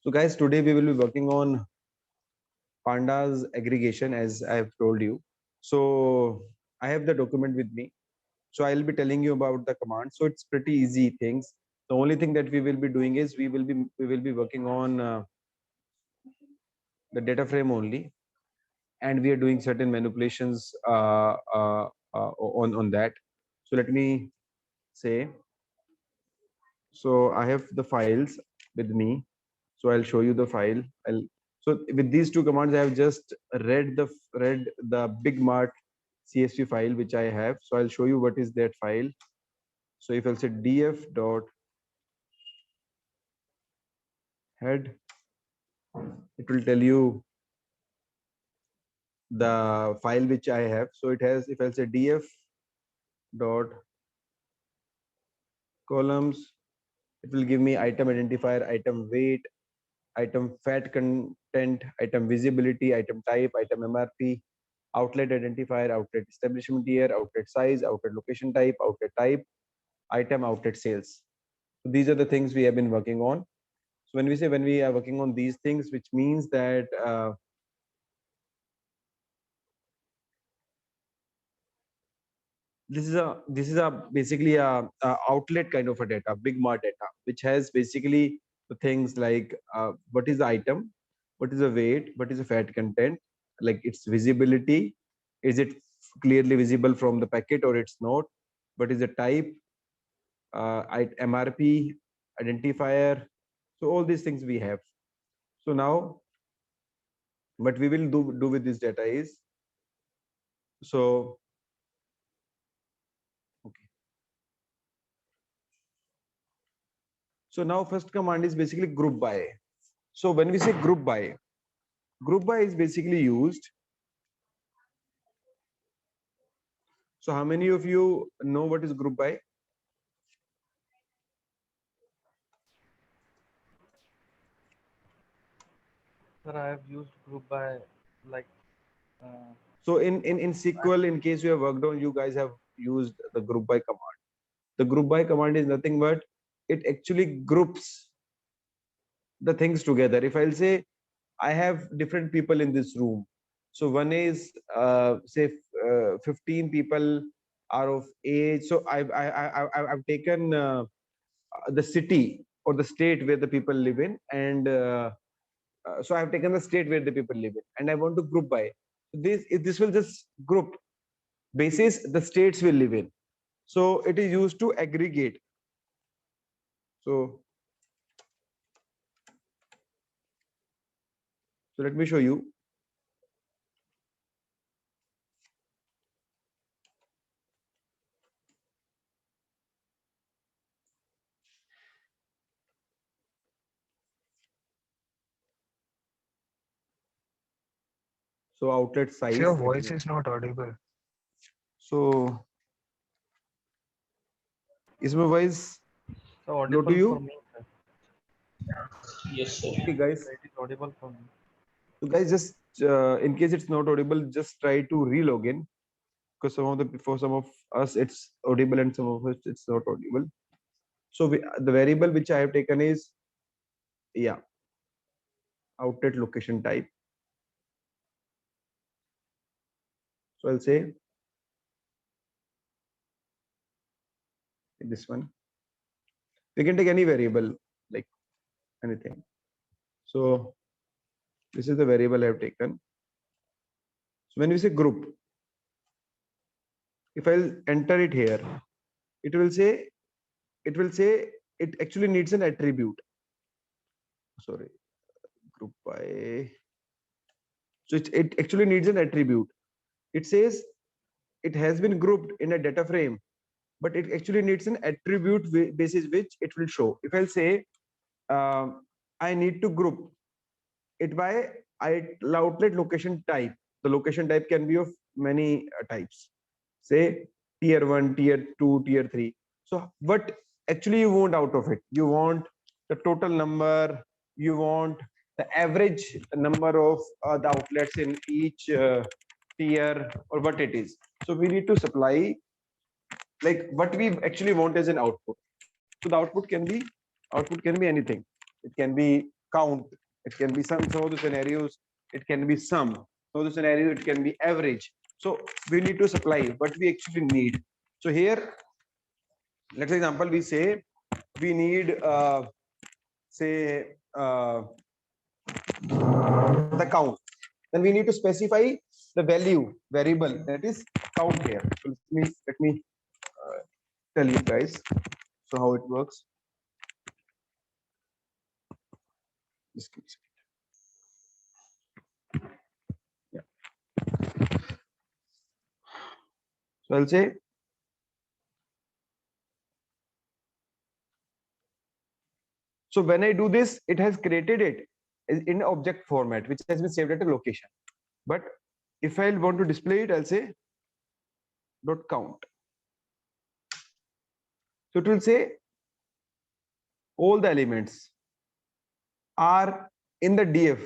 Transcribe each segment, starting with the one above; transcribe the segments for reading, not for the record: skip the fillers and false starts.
So guys, today we will be working on pandas aggregation as I have told you. So I have the document with me. So I'll be telling you about the command. So it's pretty easy things. The only thing that we will be doing is we will be working on the data frame only, and we are doing certain manipulations on that. So let me say. So I have the files with me. So I'll show you the file. So with these two commands, I have just read the big mart CSV file which I have. So I'll show you what is that file. So if I'll say df dot head, it will tell you the file which I have. So it has, if I'll say df dot columns, it will give me item identifier, item weight, item fat content, item visibility, item type, item MRP, outlet identifier, outlet establishment year, outlet size, outlet location type, item, outlet sales. So these are the things we have been working on. So when we say when we are working on these things, which means that this is a basically a outlet kind of a data, big mart data, which has basically the things like what is the item, what is the weight, what is the fat content, like its visibility, is it clearly visible from the packet or it's not, what is the type, MRP, identifier. So all these things we have. So now what we will do with this data is, so okay. So now first command is basically group by. So when we say group by is basically used. So how many of you know what is group by? Sir, I have used group by like uh, So in I, SQL, in case you have worked on, you guys have used the group by command. The group by command is nothing but it actually groups the things together. If I'll say I have different people in this room, so one is say 15 people are of age. So I've taken the city or the state where the people live in, and so I've taken the state where the people live in, and I want to group by. This will just group basis the states will live in. So it is used to aggregate. So let me show you. So outlet So your size. It voice is is not audible. so is my voice so low to audible for you? me, sir. Yes, sir. Okay, guys. So it is audible for me. So guys, just in case it's not audible, just try to re-log in, because for some of us it's audible and some of us it's not audible. So the variable which I have taken is, yeah, outlet location type. So I'll say this one. We can take any variable, like anything. So this is the variable I have taken. So when we say group, if I'll enter it here, it will say it will say it actually needs an attribute. Sorry, group by. So it actually needs an attribute. It says it has been grouped in a data frame, but it actually needs an attribute basis which it will show. If I'll say I need to group it by outlet location type. The location type can be of many types. Say tier 1, tier 2, tier 3. So what actually you want out of it? You want the total number, you want the average number of the outlets in each tier, or what it is. So we need to supply like what we actually want as an output. So the output can be anything. It can be count. It can be some of the scenarios. It can be some. Some of the scenario it can be average. So we need to supply what we actually need. So here, let's example we say we need say the count. Then we need to specify the value variable that is count here. So let me tell you guys so how it works. Just give me a second. Yeah. So I'll say so when I do this, it has created it in object format, which has been saved at a location. But if I want to display it, I'll say dot count. So it will say all the elements are in the DF.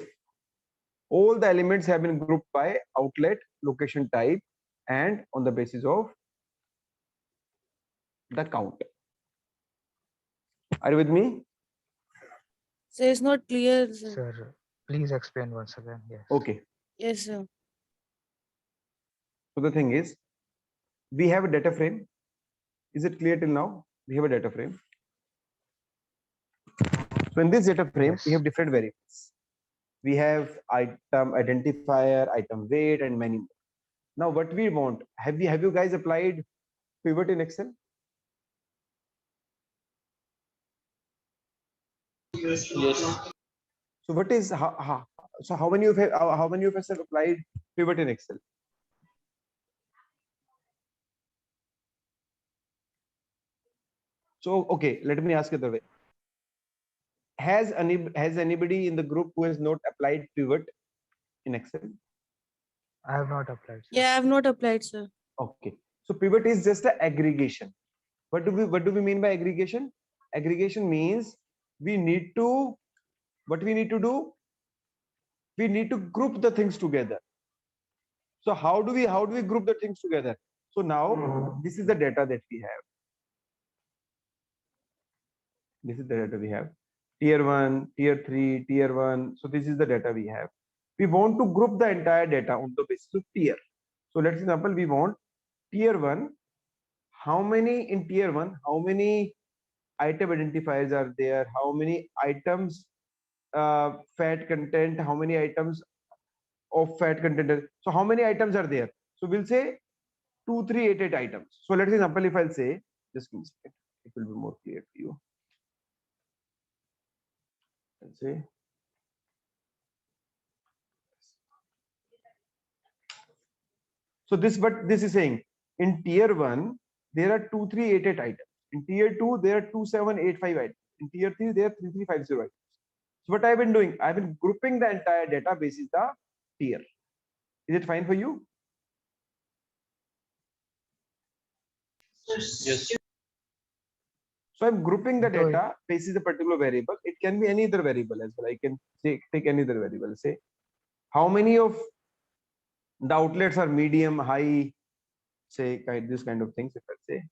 All the elements have been grouped by outlet, location type, and on the basis of the count. Are you with me? So it's not clear, sir. Sir, please explain once again. Yes. Okay. Yes, sir. So the thing is, we have a data frame. Is it clear till now? We have a data frame. So in this data frame, we Yes. have different variables. We have item identifier, item weight, and many more. Now, what we want, have you guys applied pivot in Excel? Yes. So what is how many of us have applied pivot in Excel? So okay, let me ask it the way. Has anybody in the group who has not applied pivot in Excel? I have not applied. Sir. Yeah, I have not applied, sir. Okay. So pivot is just an aggregation. What do we mean by aggregation? Aggregation means we need to what we need to do? We need to group the things together. So how do we group the things together? So now this is the data that we have. This is the data we have. Tier 1, tier 3, tier 1. So this is the data we have. We want to group the entire data on the basis of tier. So let's example, we want tier 1. How many in tier 1? How many item identifiers are there? How many items fat content? How many items of fat content? So how many items are there? So we'll say 2388 items. So let's example, if I'll say, just give me a second, it will be more clear to you. Let's say so this what this is saying in tier 1 there are 2388 items, in tier 2 there are 2785 items, in tier 3 there are 3350 items. So what I've been doing, I've been grouping the entire database is the tier. Is it fine for you? Yes. So I'm grouping the So- data basis a particular variable. It can be any other variable as well. I can say take any other variable. Say how many of the outlets are medium, high, say this kind of things. If I say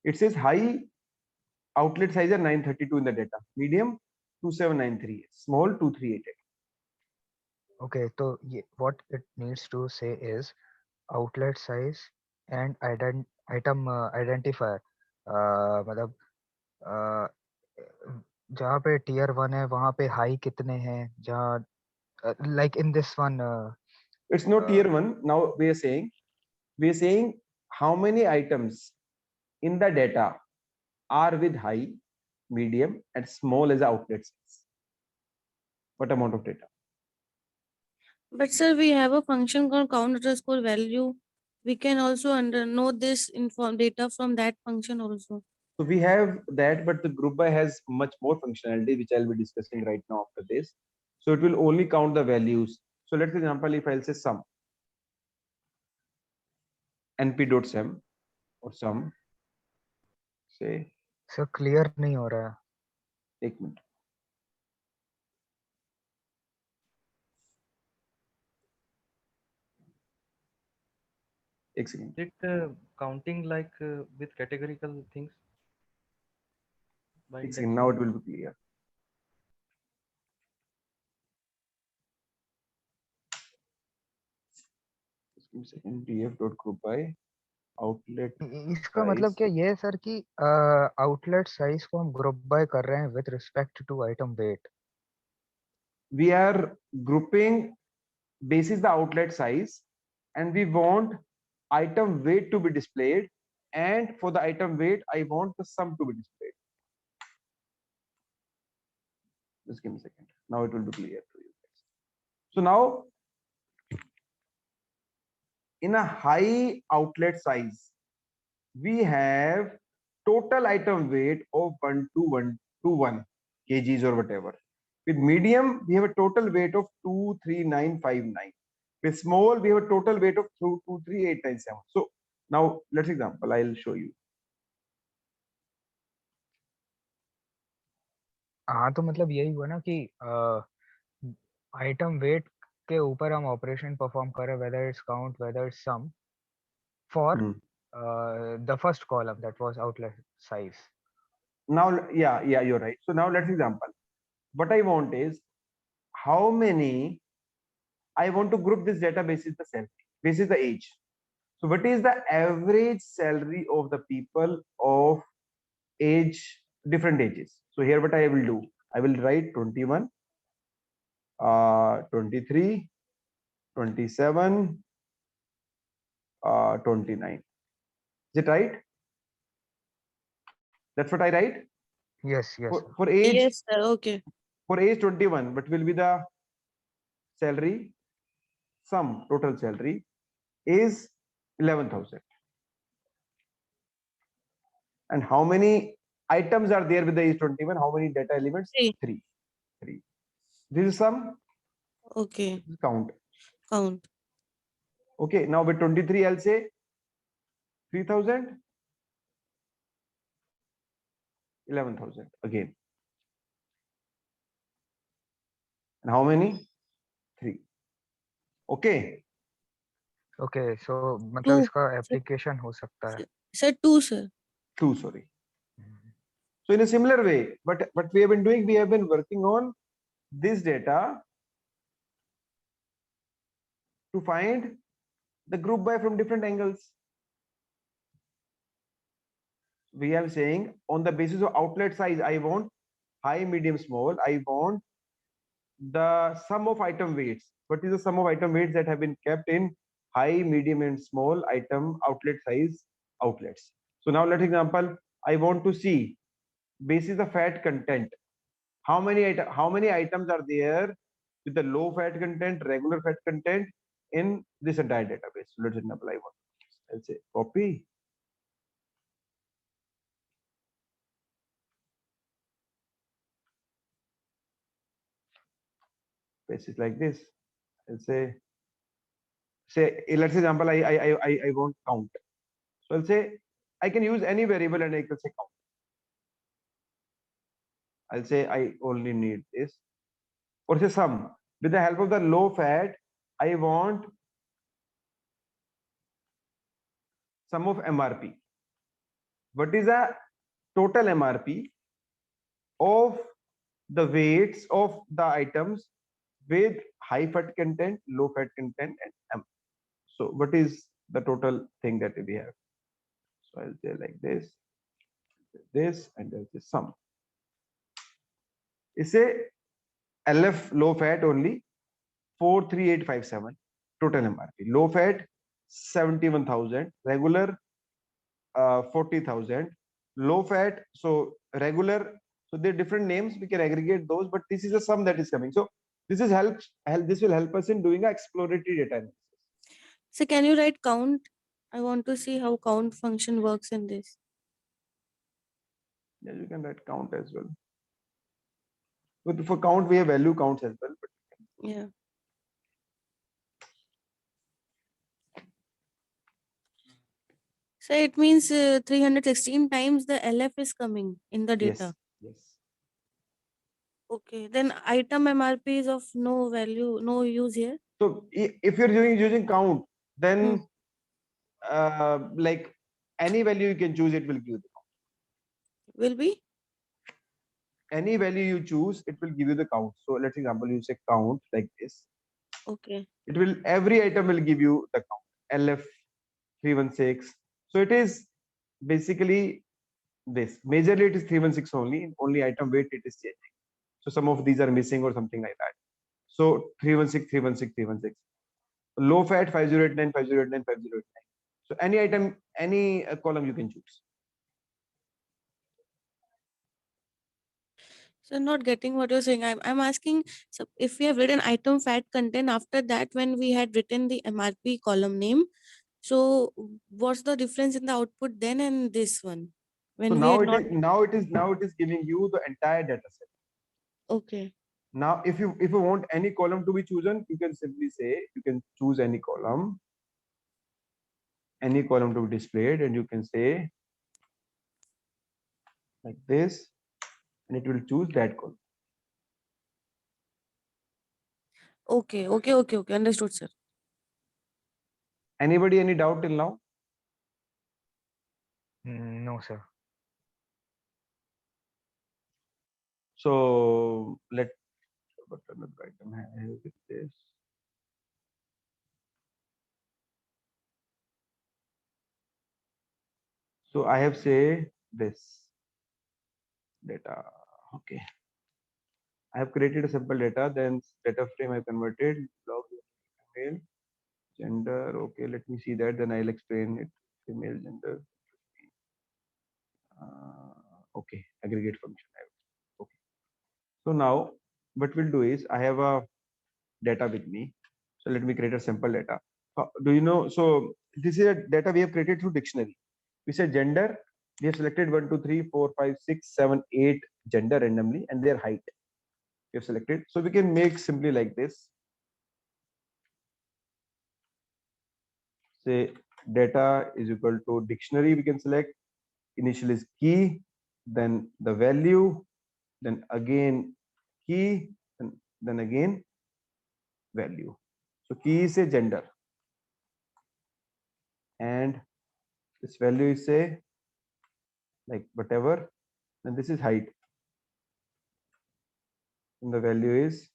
it says high outlet size are 932 in the data, medium 2793, small 2388. Okay, so what it needs to say is outlet size and item identifier. मतलब जहाँ पे tier 1 है वहाँ पे high कितने हैं जहाँ like in this one It's not tier 1. Now we are saying how many items in the data are with high, medium, and small as outlet size. What amount of data? But sir, we have a function called count underscore value. We can also know this data from that function also. So we have that, but the group by has much more functionality, which I'll be discussing right now after this. So it will only count the values. So let's example, if I'll say sum, np.sum or sum, say sir clear नहीं हो रहा है. एक minute. एक second. Is it counting like with categorical things by एक second. Now it indexing? will be clear. Just give me a second. df dot group by outlet इसका मतलब size. क्या ये है सर कि आउटलेट साइज को हम ग्रुप बाय कर रहे हैं with respect to item weight? We are grouping basis the outlet size, and we want item weight to be displayed, and for the item weight I want the sum to be displayed. Just give me a second. Now it will be clear to you guys. So now in a high outlet size we have total item weight of 121 kgs or whatever. With medium we have a total weight of 23959. With small we have a total weight of 23897. So now let's example, I'll show you. हाँ तो मतलब यही हुआ ना कि item wait के ऊपर हम ऑपरेशन परफॉर्म कर रहे हैं, whether it's count, whether it's sum, for the first column that was outlet size. Now yeah, you're right. So now let's example. What I want is how many I want to group this data basis the salary, basis the age. So what is the average salary of the people of age, different ages? So here what I will do, I will write 21, 23, 27, 29. Is it right? That's what I write. Yes, yes. sir. For age, Yes, sir. Okay. for age 21, what will be the salary? Sum total salary is 11,000. And how many items are there with the age 21? How many data elements? Three. Three. This is sum. Okay. This is count. Count. Okay. Now with 23, I'll say 3,000, 11,000 again. And how many? 3. Okay. Okay, so मतलब Two. इसका application हो सकता है. Sir, 2, sir. 2, sorry. So in a similar way, but what we have been doing, we have been working on this data to find the group by from different angles. We are saying on the basis of outlet size, I want high, medium, small. I want the sum of item weights. What is the sum of item weights that have been kept in high, medium, and small item outlet size outlets? So now let's example, I want to see basis the fat content. How many items are there with the low fat content, regular fat content in this entire database? So let's example, I'll say copy. Basis like this. I'll say let's say example, I want count. So I'll say I can use any variable and I can say count. I'll say I only need this. Or say sum. With the help of the low fat, I want sum of MRP. What is the total MRP of the weights of the items with high fat content, low fat content, and M? So what is the total thing that we have? So I'll say like this, and there's this sum. It's a LF low fat only 43857 total MRP. Low fat 71,000, regular 40,000. Low fat, so regular, so they're different names. We can aggregate those, but this is a sum that is coming. So this is this will help us in doing a exploratory data analysis. So can you write count? I want to see how count function works in this. Yeah, you can write count as well. But for count, we have value counts as well. But Yeah. So it means 316 times the LF is coming in the data. yes. Okay. Then item MRP is of no value, no use here. So if you're using count, then like any value you can choose, it will give you Will be? any value you choose, it will give you the count. So let's example, you say count like this. Okay. It will, every item will give you the count, LF 316. So it is basically this. Majorly it is 316 only. Only item weight it is changing. So some of these are missing or something like that. So 316, 316, 316. Low fat 5089, 5089, 5089. So any item, any column you can choose. So not getting what you're saying. I'm asking, so if we have written item fat content, after that when we had written the MRP column name, so what's the difference in the output then and this one? So When we had not now it is giving you the entire data set. okay. Now if you want any column to be chosen, you can simply say you can choose any column to be displayed, and you can say like this, and it will choose that column. Okay. Understood, sir. Anybody any doubt till now? No, sir. So let what another item I have with this. So I have say this data. Okay. I have created a simple data, then data frame I converted, log female, gender. Okay, let me see that. Then I'll explain it. Female, gender. Okay, aggregate function. Okay. So now what we'll do is I have a data with me. So let me create a simple data. Do you know? So this is a data we have created through dictionary. We said gender. We have selected 1, 2, 3, 4, 5, 6, 7, 8 gender randomly and their height. We have selected. So we can make simply like this. Say data is equal to dictionary. We can select initial is key, then the value, then again key, and then again value. So key is a gender, and this value is say like whatever, and this is height, and the value is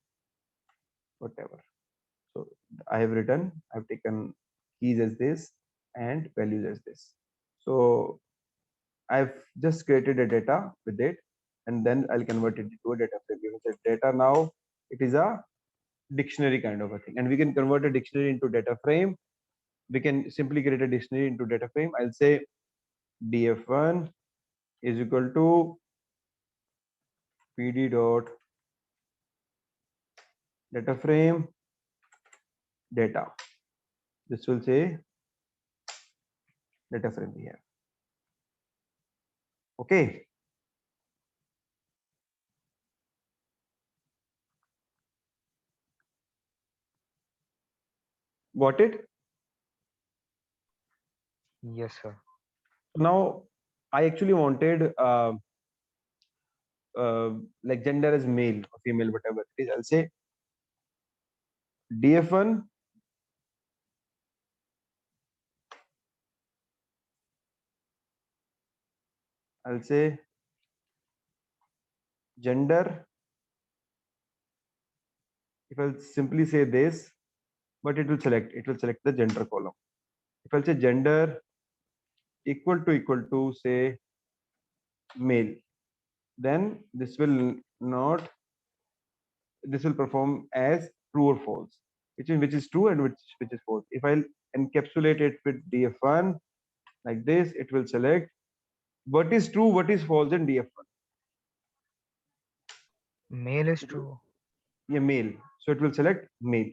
whatever. So I have written, I've taken keys as this and values as this. So I've just created a data with it, and then I'll convert it into a data frame. Because data now it is a dictionary kind of a thing, and we can convert a dictionary into data frame. We can simply create a dictionary into data frame. I'll say df1 is equal to pd dot data frame data. This will say data frame here. Okay. Got it? Yes, sir. Now I actually wanted like gender as male or female, whatever it is. I'll say df1 I'll say gender. If I'll simply say this, but it will select the gender column. If I'll say gender equal to say male, then this will not, this will perform as true or false, which is true and which is false. If I'll encapsulate it with df1 like this, it will select what is true, what is false in df1. Male is true. Yeah, male. So it will select male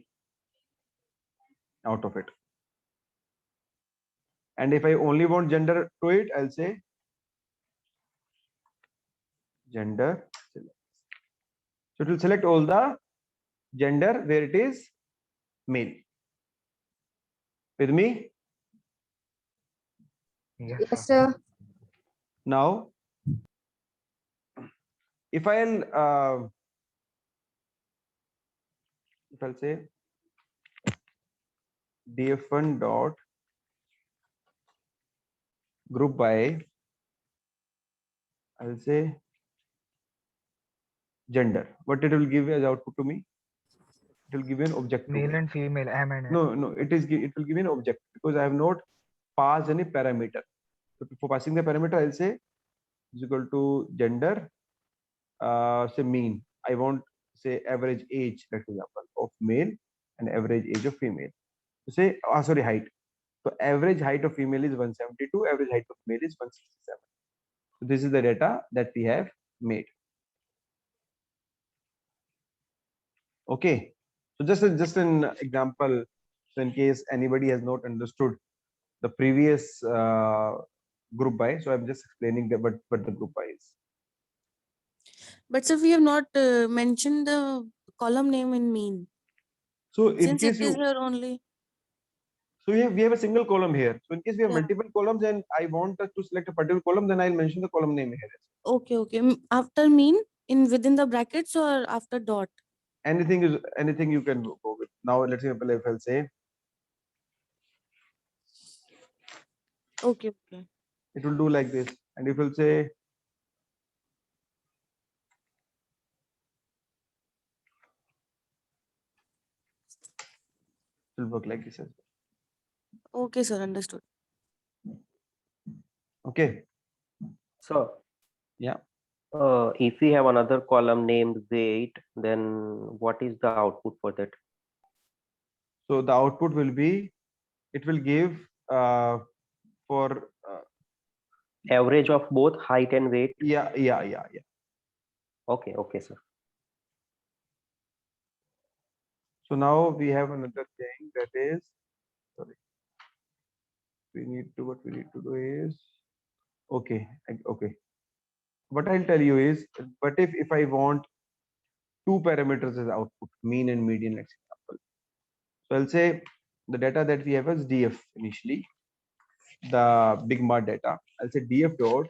out of it. And if I only want gender to it, I'll say gender select. So it will select all the gender where it is male. With me? Yes, Yes, sir. sir. Now, if I'll say df1 dot group by, I'll say gender. What it will give as output to me? It will give you an object to Male me. and female, M and N. No, it will give you an object because I have not passed any parameter. So for passing the parameter, I'll say is equal to gender, say mean. I want say average age, for example, of male and average age of female. So say, sorry, height. So average height of female is 172, average height of male is 167. So this is the data that we have made. Okay. So just an example, so in case anybody has not understood the previous group by, so I'm just explaining what the group by is. But sir, we have not mentioned the column name in mean. So in Since it case is you, here only. so we have a single column here. So in case we have Yeah. multiple columns and I want us to select a particular column, then I'll mention the column name here. Okay, okay. After mean in within the brackets or after dot? Anything you can go with. Now let's say if I'll say Okay, okay. it will do like this, and if you'll say it will work like this as well. Okay, sir, understood. Okay. So, Yeah. if we have another column named weight, then what is the output for that? So the output will be, it will give for Average of both height and weight. yeah. Okay, okay, sir. So now we have another thing that is, sorry, what we need to do is, okay. What I'll tell you is, but if I want two parameters as output, mean and median, let's example. So I'll say the data that we have as df initially, the big mar data. I'll say df dot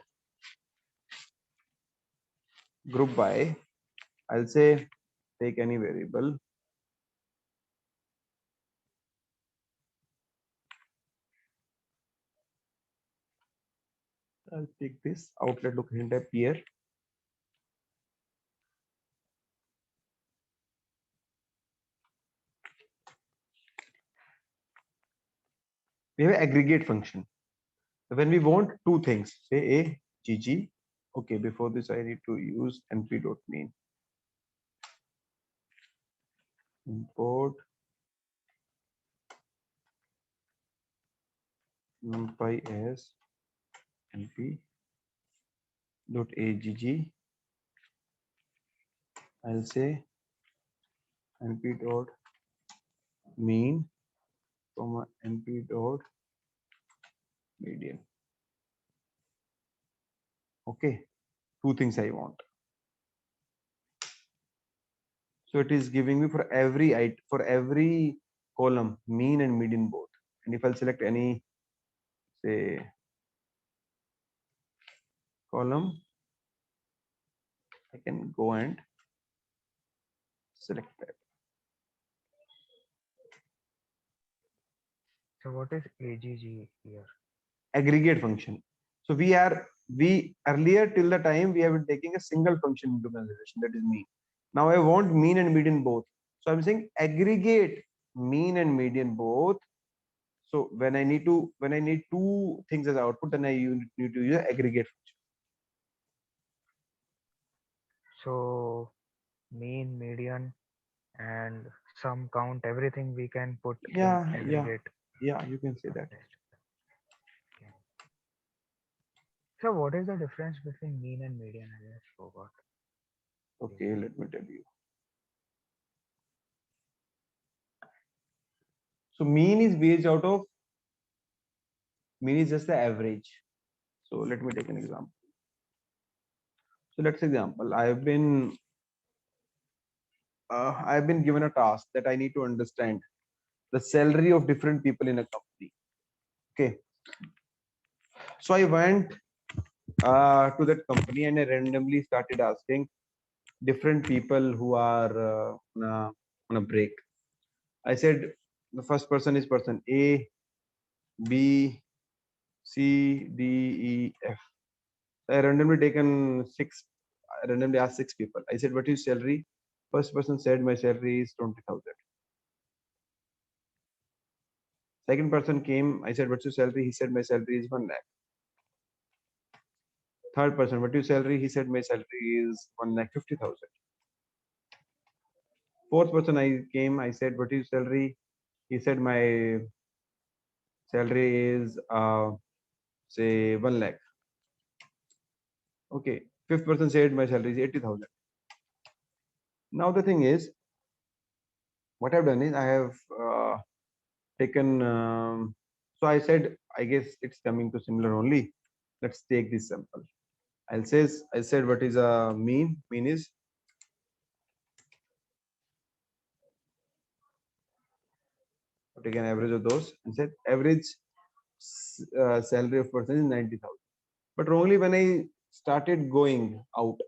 group by, I'll say take any variable. I'll take this outlet look hint type here. We have an aggregate function. When we want two things, say a gg. Okay, before this I need to use np.mean. Import numpy as np dot agg. I'll say np dot mean comma np dot median. Okay, two things I want. So it is giving me for every column mean and median both. And if I'll select any, say, column, I can go and select that. So what is AGG here? Aggregate function. So we earlier till the time we have been taking a single function into consideration, that is mean. Now I want mean and median both. So I'm saying aggregate mean and median both. So when I need two things as output, then I need to use an aggregate function. So mean, median, and sum, count, everything we can put Yeah, in aggregate. Yeah, you can say that. Okay. So what is the difference between mean and median? I just forgot. Okay, let me tell you. So mean is based out of, mean is just the average. So let me take an example. So let's example, I've been given a task that I need to understand the salary of different people in a company. Okay. So I went to that company and I randomly started asking different people who are on a break. I said the first person is person A, B, C, D, E, F. I randomly taken six. I randomly asked six people. I said, "What is salary?" First person said, "My salary is 20,000." Second person came. I said, "What's your salary?" He said, "My salary is 1 lakh." Third person, "What is your salary?" He said, "My salary is 1,50,000." Fourth person I came. I said, "What is your salary?" He said, "My salary is say 1 lakh." Okay. Fifth person said, "My salary is 80,000." Now the thing is, what I've done is I have taken. So I said, I guess it's coming to similar only. Let's take this sample. I said, what is a mean? Mean is take an average of those and said average salary of person is 90,000. But wrongly when I started going out,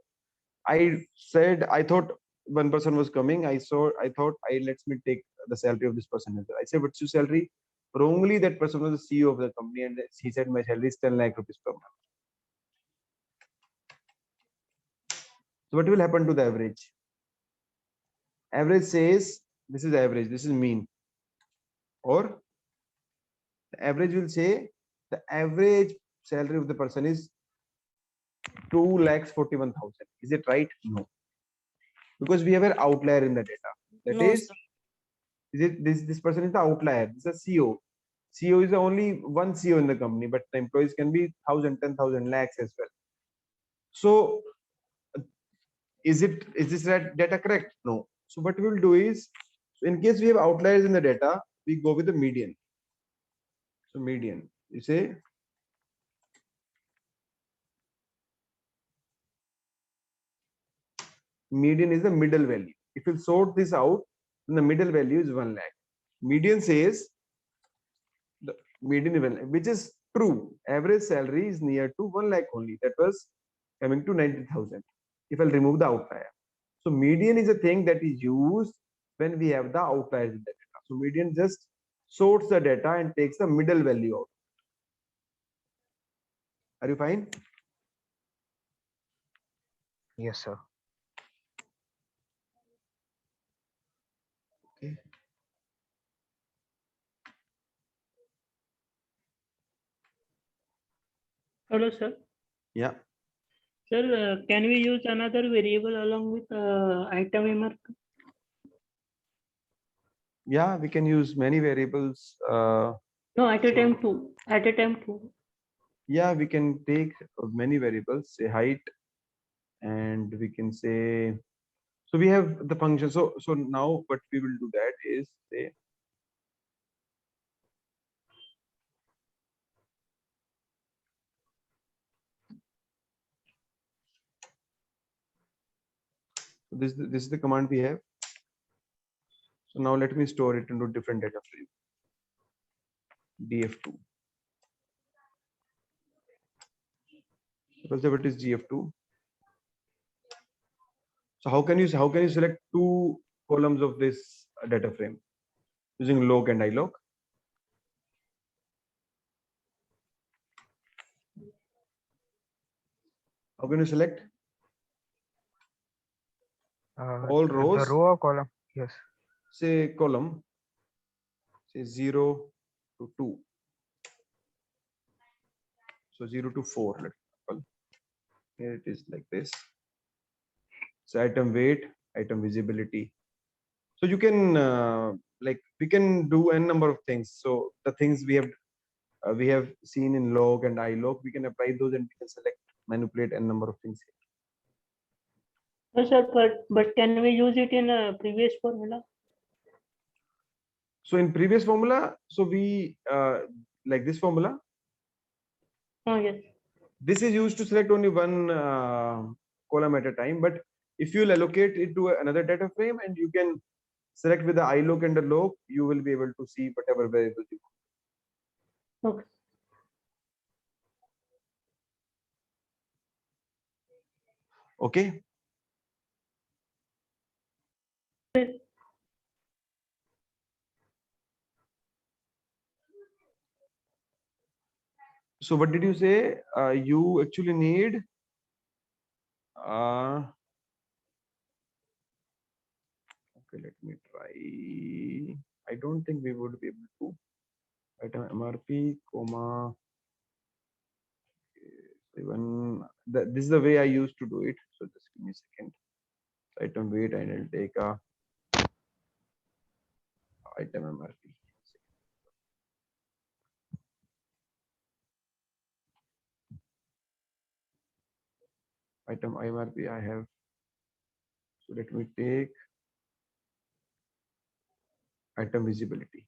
I said I thought one person was coming. I thought I let me take the salary of this person as well. I said, "What's your salary?" Wrongly that person was the CEO of the company and he said my salary is 10 lakh rupees per month. So what will happen to the average? Average says this is average, this is mean, or the average will say the average salary of the person is 2,41,000. Is it right? No, because we have an outlier in the data. That No, is, sir. this person is the outlier. This is a CEO. CEO is the only one CEO in the company, but the employees can be 1,000, 10,000 lakhs as well. So is this data correct? No. So what we will do is, so in case we have outliers in the data, we go with the median. So median, you say median is the middle value. If you sort this out, then the middle value is 1 lakh. Median says the median is 1 lakh, which is true. Average salary is near to 1 lakh only. That was coming to 90,000. If I'll remove the outlier. So median is a thing that is used when we have the outliers in the data. So median just sorts the data and takes the middle value out. Are you fine? Yes, sir. Okay. Hello, sir. Yeah. Sir, can we use another variable along with item emer? Yeah, we can use many variables. No, at a So- time two. At a time two. Yeah, we can take many variables, say height, and we can say, so we have the function. So now what we will do that is say, this is the command we have. So now let me store it into different data frame. df2. Suppose what is gf2. So how can you select two columns of this data frame using log and ilog? How can you select all rows? The row or column? Yes. Say column, say 0 to 2. So 0 to 4, let's example. Here it is like this. So item weight, item visibility. So you can like we can do n number of things. So the things we have seen in log and ilog, we can apply those and we can select, manipulate n number of things here. No, sir, but can we use it in a previous formula? So in previous formula, so we like this formula. Oh, yes. This is used to select only one column at a time. But if you'll allocate it to another data frame and you can select with the ilog and the log, you will be able to see whatever variables you want. Okay. Okay. So what did you say? You actually need okay, let me try. I don't think we would be able to. Item MRP, comma, even this is the way I used to do it. So just give me a second. Item weight and I'll take a item MRP. Item MRP I have. So let me take item visibility.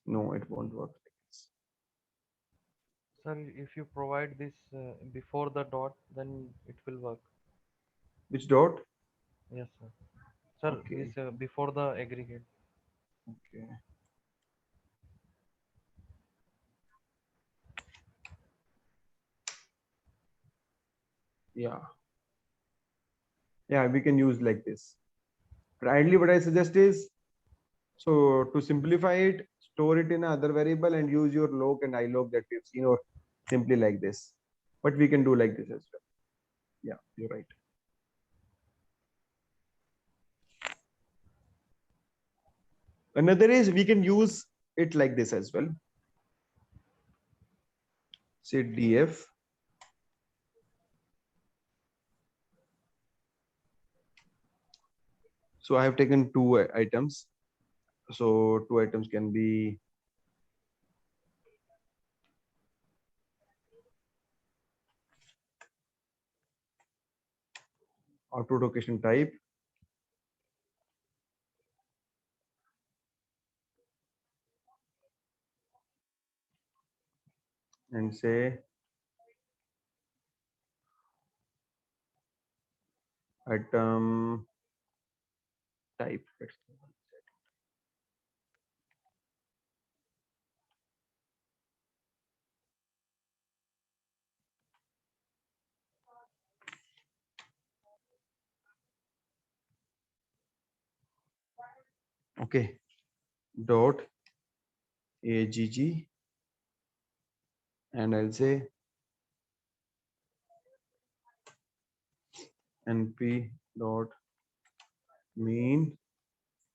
No, it won't work like this. Sir, if you provide this before the dot, then it will work. Which dot? Yes, sir. Sir, Okay. this before the aggregate. Okay. Yeah. Yeah, we can use like this. But ideally, what I suggest is, so to simplify it, store it in another variable and use your log and ilog that we've seen, or simply like this. But we can do like this as well. Yeah, you're right. Another is we can use it like this as well. Say df. So I have taken two items. So two items can be auto location type and say item type. Okay. Dot agg and I'll say np dot mean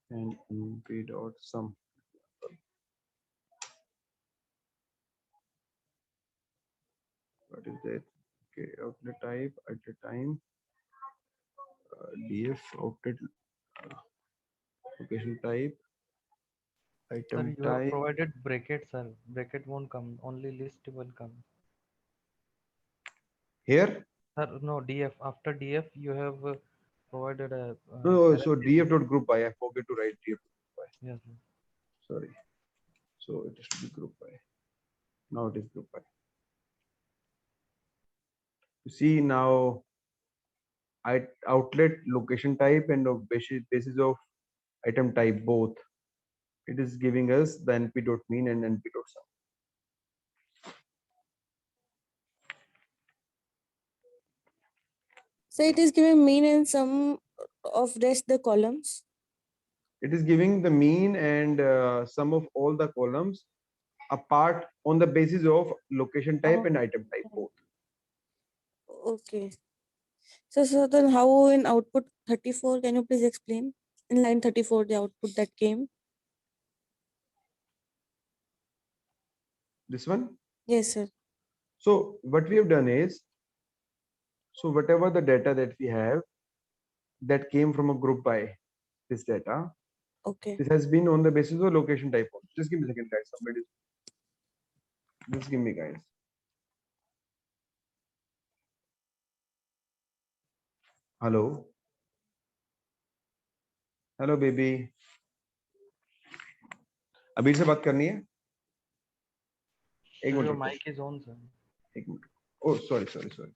and np dot sum. What is that? Okay, outlet type at the time df outlet location type Sir, item you have type provided bracket, sir. Bracket won't come. Only list will come. here. Sir, no, DF. After DF, you have provided a No, so parenthesis. df dot group by. I forget to write df by. Yes, sir. Sorry. So it should be group by. Now it is group by. You see now outlet location type and of basis of item type both. It is giving us the np dot mean and np dot sum. So it is giving mean and sum of rest the columns. It is giving the mean and sum of all the columns apart on the basis of location type and item type both. Okay. So then how in output 34, can you please explain? In line 34, the output that came. This one. Yes, sir. So what we have done is, so whatever the data that we have that came from a group by this data, Okay. this has been on the basis of location type. Just give me a second, guys. Somebody, just give me, guys. Hello. Hello baby, अबीर से बात करनी है? एक Sir, minute your रुको, mic is on, sir. एक minute. Oh sorry sorry sorry.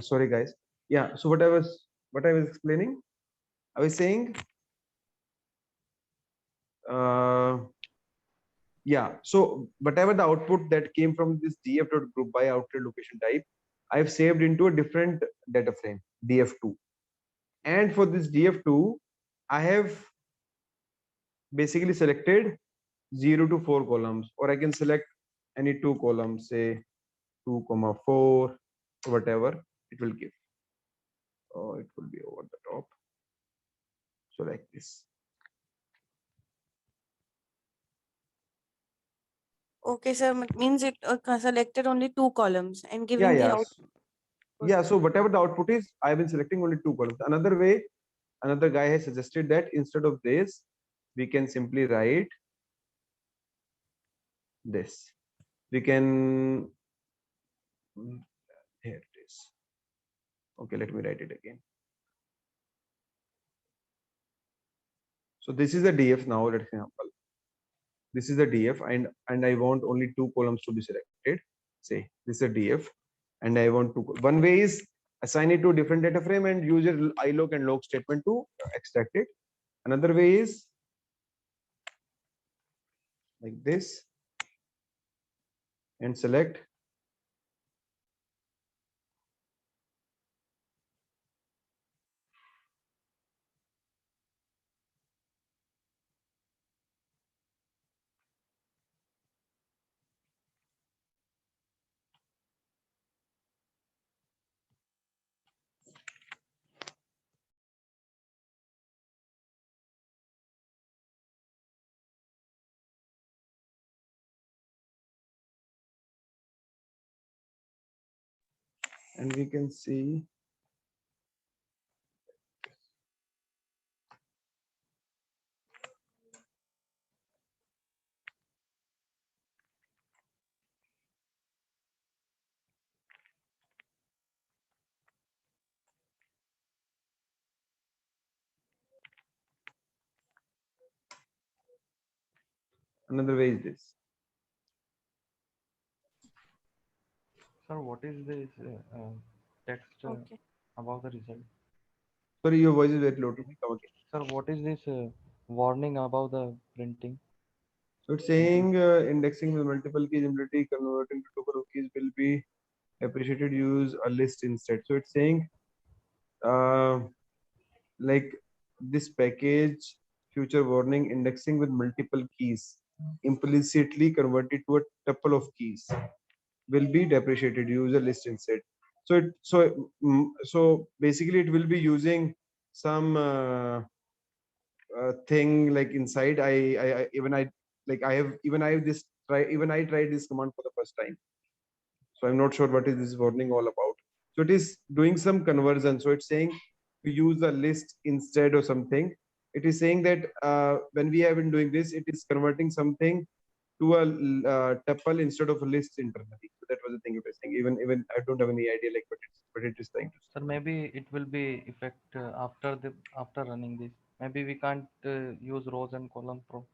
sorry guys. Yeah, so what I was explaining, I was saying, yeah, so whatever the output that came from this df.group by outlet location type, I've saved into a different data frame, df2. And for this df2, I have basically selected 0 to 4 columns, or I can select any 2 columns, say 2,4, whatever it will give. Oh, it will be over the top. So like this. Okay, sir. It means it selected only 2 columns and Yeah, giving the yeah. output. Yeah, so whatever the output is, I've been selecting only 2 columns. Another way, another guy has suggested that instead of this, we can simply write this. We can, here it is. Okay, let me write it again. So this is the DF now, for example. This is the DF, and I want only 2 columns to be selected. Say this is a DF, and I want to. One way is assign it to a different data frame and use your iloc and log statement to extract it. Another way is like this, and select and we can see another way is this. Sir, what is this text Okay. about the result? Sorry, your voice is very low to me. Come again. Sir, what is this warning about the printing? So it's saying indexing with multiple keys ability converting to token of keys will be appreciated. Use a list instead. So it's saying like this package future warning indexing with multiple keys implicitly converted to a tuple of keys will be depreciated. Use a list instead. So so basically it will be using some thing like inside. I even I like I have even I have this try even I tried this command for the first time. So I'm not sure what is this warning all about. So it is doing some conversion. So it's saying to use a list instead or something. It is saying that when we have been doing this, it is converting something to a tuple instead of a list internally. So that was the thing it was saying. Even I don't have any idea like what it is trying to say. Sir, maybe it will be effect after running this. Maybe we can't use rows and column cruise.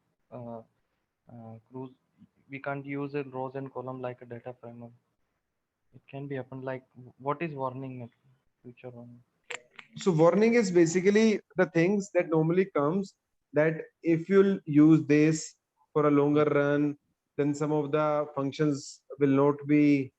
We can't use a rows and column like a data frame. It can be happen like what is warning future warning? So warning is basically the things that normally comes that if you'll use this for a longer run, then some of the functions will not be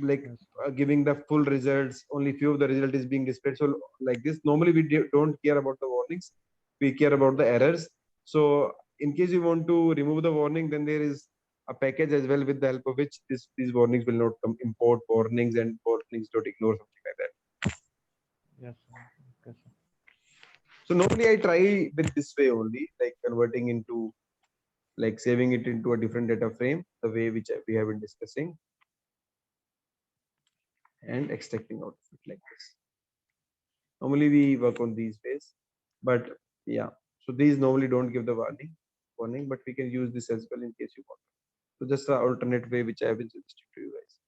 like Yes. giving the full results. Only few of the result is being displayed. So like this, normally we don't care about the warnings. We care about the errors. So in case you want to remove the warning, then there is a package as well with the help of which these warnings will not come. Import warnings and warnings.ignore, something like that. Yes. Sir. Okay, sir. So normally I try with this way only, like converting into, like saving it into a different data frame, the way which we have been discussing, and extracting out of it like this. Normally we work on these ways, but yeah. So these normally don't give the warning, but we can use this as well in case you want. So just the alternate way which I have been suggesting to you guys.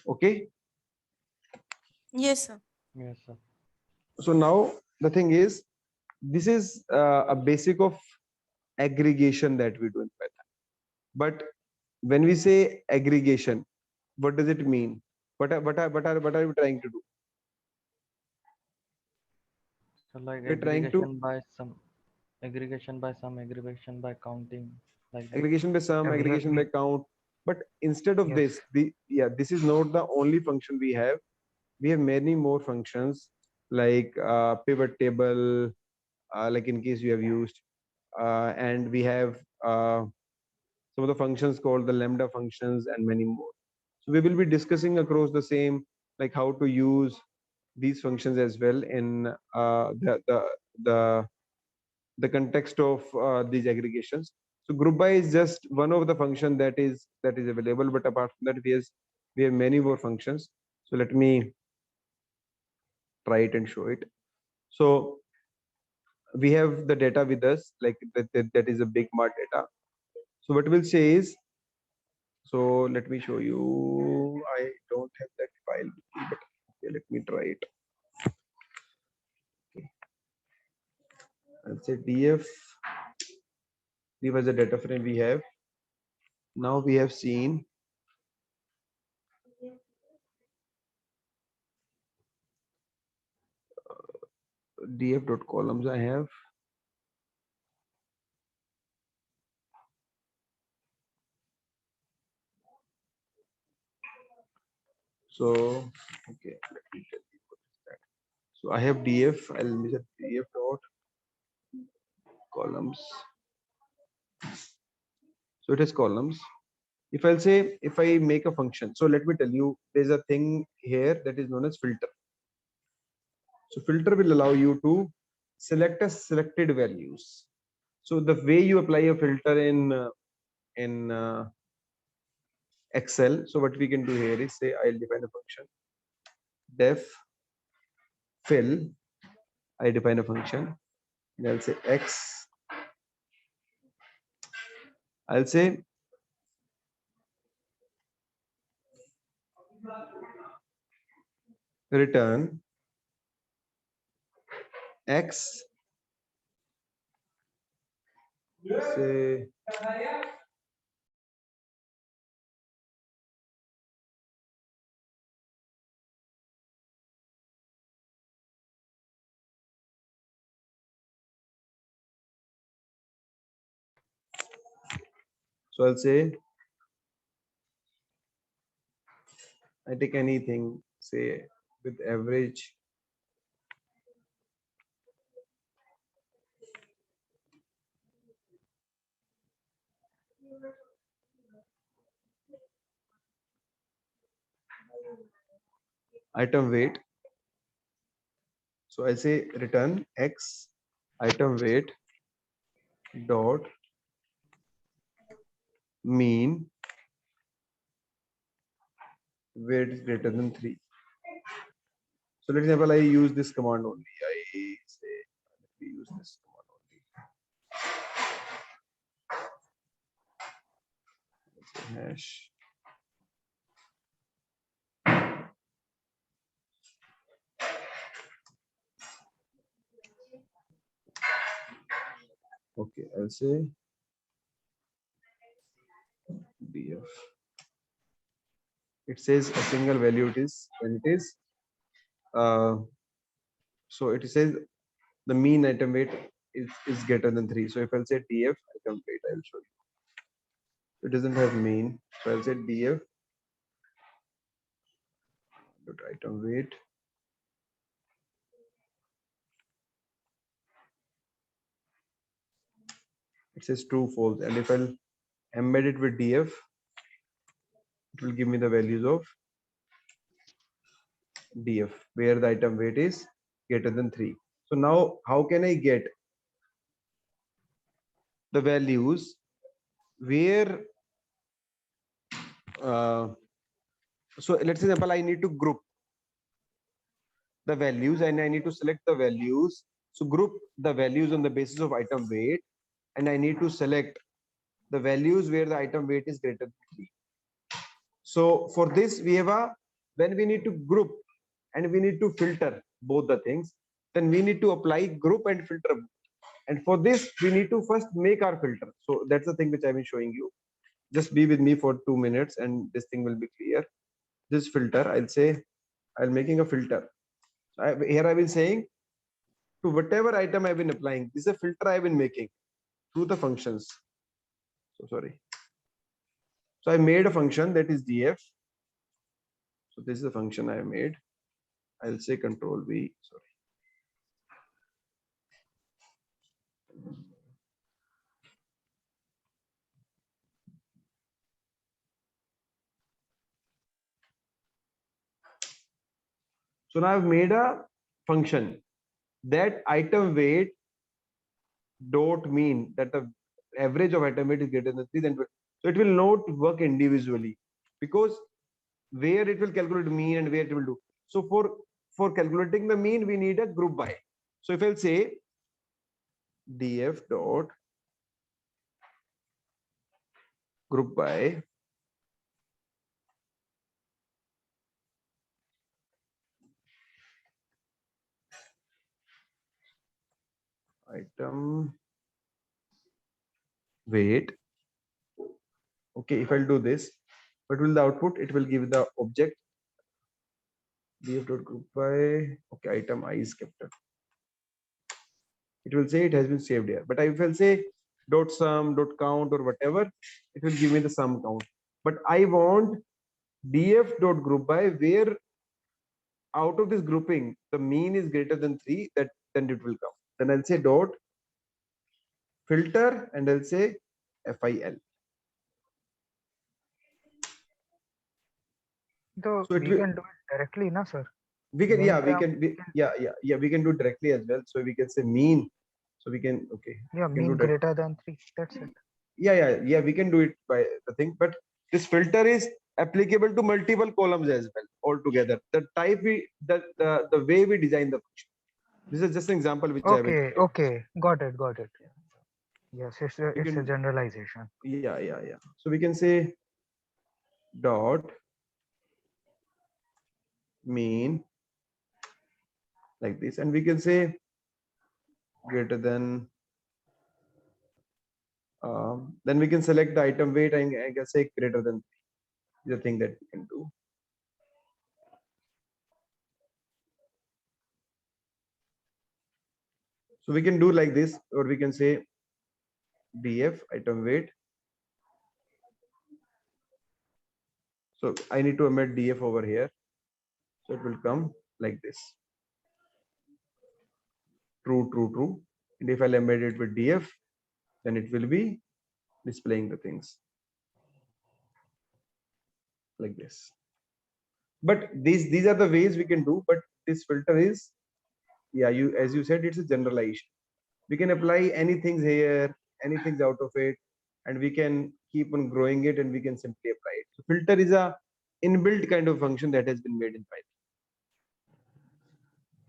Okay. Yes, sir. Yes, sir. So now the thing is, this is a basic of aggregation that we do in Python. But when we say aggregation, what does it mean? What are we trying to do? So like We're trying to aggregation by counting, like that. aggregation by sum, aggregation by Exactly. count. But instead of Yes. this, this is not the only function we have. We have many more functions like pivot table, like in case you have used, and we have some of the functions called the lambda functions and many more. So we will be discussing across the same, like how to use these functions as well in the context of these aggregations. So group by is just one of the function that is available, but apart from that, we have many more functions. So let me try it and show it. So we have the data with us, like that is a big mart data. So what we'll say is, so let me show you. I don't have that file with me, but okay, let me try it. Okay. I'll say df. This was the data frame we have. Now we have seen df.columns. I have. So okay, let me tell you what is that. So I have df. I'll measure df dot columns. So it is columns. If I'll say, if I make a function, so let me tell you, there's a thing here that is known as filter. So filter will allow you to select a selected values. So the way you apply a filter in Excel. So what we can do here is say I'll define a function def fill. I define a function and I'll say x. I'll say return x. Say so I'll say I take anything, say with average item weight. So I say return x item weight dot mean weight is greater than 3. So let example, I use this command only. I say let me use this command only. Hash okay, I'll say df. It says a single value it is when it is so it says the mean item weight is greater than 3. So if I'll say df item weight, I'll show you. It doesn't have mean, so I'll say df dot item weight it says true false, and if I'll embed it with df, it will give me the values of df where the item weight is greater than 3. So now how can I get the values where so let's say example, I need to group the values and I need to select the values. So group the values on the basis of item weight, and I need to select the values where the item weight is greater than 3. So for this we have a, when we need to group and we need to filter both the things, then we need to apply group and filter. And for this we need to first make our filter. So that's the thing which I've been showing you. just be with me for 2 minutes and this thing will be clear. This filter, I'll say, I'll making a filter. Here I've been saying to whatever item I've been applying, this is a filter I've been making through the functions. So sorry. So I made a function that is df. So this is the function I have made. I'll say control V, sorry. So now I've made a function that item weight dot mean, that the average of item weight is greater than 3, then so it will not work individually, because where it will calculate mean and where it will do. So for calculating the mean, we need a group by. So if I'll say df dot group by item weight. Okay, if I'll do this, what will the output? It will give the object df dot group by, okay, item I is kept. It will say it has been saved here, but I will say dot sum, dot count, or whatever, it will give me the sum count. But I want df dot group by where out of this grouping the mean is greater than 3, that then it will come. Then I'll say dot filter and I'll say FIL. So So it we will, can do it directly, na sir? we can, Then yeah, we we can, we can do directly as well. So we can say mean. So we can, okay. Yeah, we can mean do that. greater than 3. That's it. Yeah, we can do it by the thing, but this filter is applicable to multiple columns as well altogether. The type the way we design the function. This is just an example which I have. Okay, got it. Yes, it's a can- generalization. Yeah. So we can say dot mean like this, and we can say greater than. Then we can select the item weight and I can say greater than the thing that we can do. So we can do like this, or we can say df item weight. So I need to embed df over here. So it will come like this. True. And if I'll embed it with df, then it will be displaying the things like this. But these are the ways we can do, but this filter is, yeah, you, as you said, it's a generalization. We can apply anything here, anything out of it, and we can keep on growing it, and we can simply apply it. So filter is a inbuilt kind of function that has been made in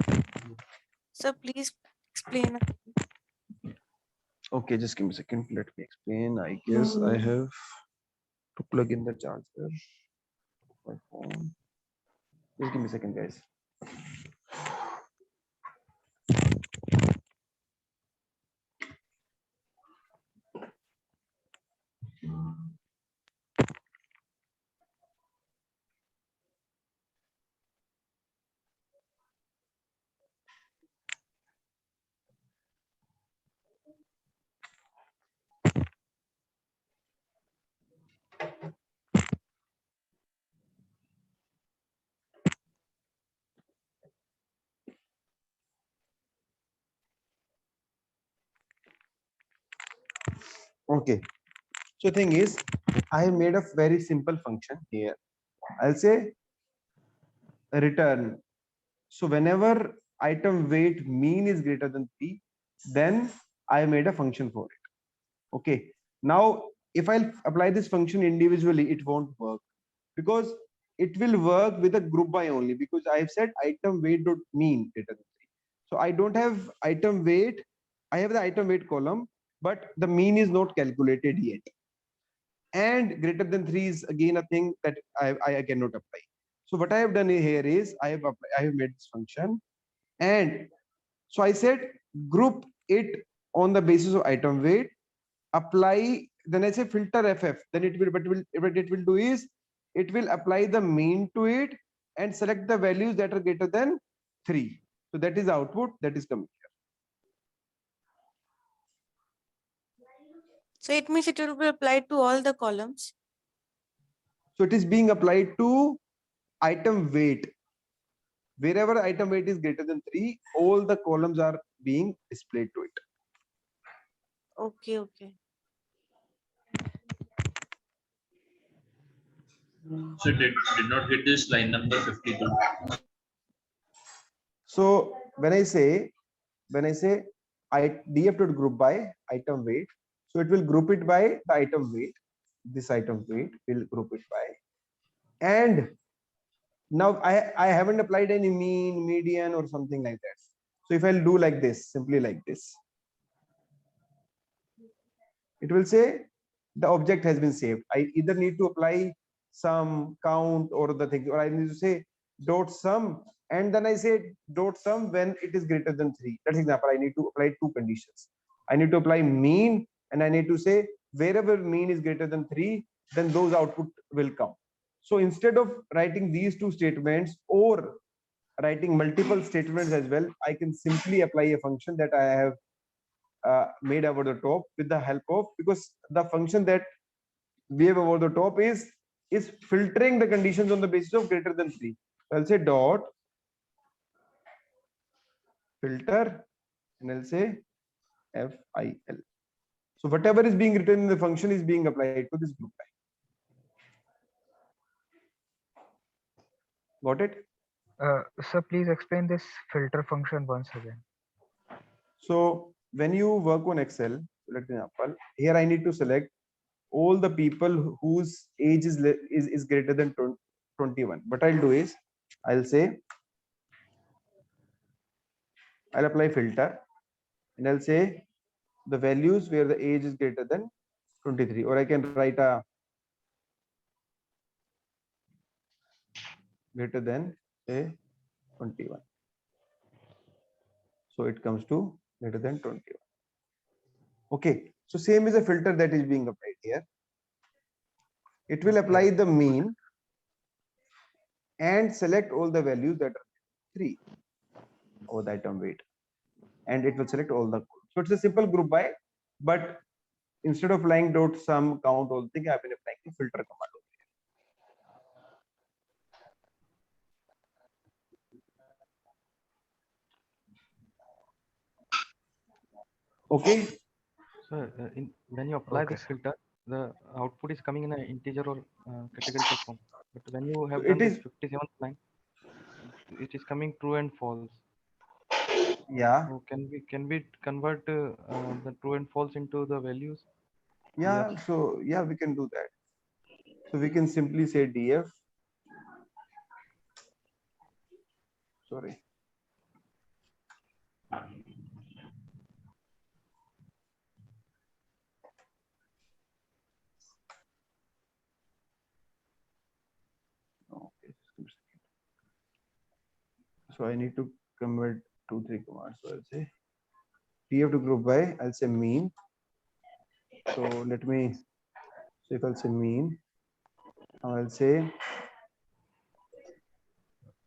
Python. So please explain. Okay, just give me a second. Let me explain. I guess I have to plug in the charger. My phone. Just give me a second, guys. Okay. So thing is, I have made a very simple function here. I'll say return. So whenever item weight mean is greater than 3, then I made a function for it. Okay. Now, if I'll apply this function individually, it won't work, because it will work with a group by only, because I have said item weight dot mean greater than 3. So I don't have item weight. I have the item weight column, but the mean is not calculated yet. And greater than 3 is again a thing that I cannot apply. So what I have done here is I have made this function, and so I said group it on the basis of item weight, apply then I say filter ff, then it will, what it will do is it will apply the mean to it and select the values that are greater than 3. So that is output that is coming here. So it means it will be applied to all the columns. So it is being applied to item weight. Wherever item weight is greater than 3, all the columns are being displayed to it. Okay, okay. So did not get this line number 52. So when I say df dot group by item weight, so it will group it by the item weight. This item weight will group it by, and now I haven't applied any mean, median, or something like that. So if I'll do like this, simply like this, it will say the object has been saved. I either need to apply some count or the thing, or I need to say dot sum, and then I say dot sum when it is greater than 3. That's example. I need to apply 2 conditions. I need to apply mean, and I need to say wherever mean is greater than 3, then those output will come. So instead of writing these 2 statements or writing multiple statements as well, I can simply apply a function that I have made over the top with the help of, because the function that we have over the top is filtering the conditions on the basis of greater than 3. So I'll say dot filter, and I'll say FIL. So whatever is being written in the function is being applied to this group by. Got it? Sir, please explain this filter function once again. So when you work on Excel, let's example, here I need to select all the people whose age is greater than 21. What I'll do is I'll say I'll apply filter, and I'll say the values where the age is greater than 23, or I can write a greater than say 21. So it comes to greater than 21. Okay, so same is a filter that is being applied here. It will apply the mean and select all the values that are 3 over the item weight, and it will select all the columns. So it's a simple group by, but instead of applying dot sum count all thing, I've been applying the filter command. Okay. So when you apply Okay, this filter, the output is coming in an integer or categorical form. But when you have So done it this is, 57th line, it is coming true and false. yeah, So can we convert the true and false into the values? yeah. So yeah, we can do that. So we can simply say df. Sorry. Okay. So I need to convert 2-3 commands. So I'll say df to group by. I'll say mean. So let me. So if I'll say mean, now I'll say.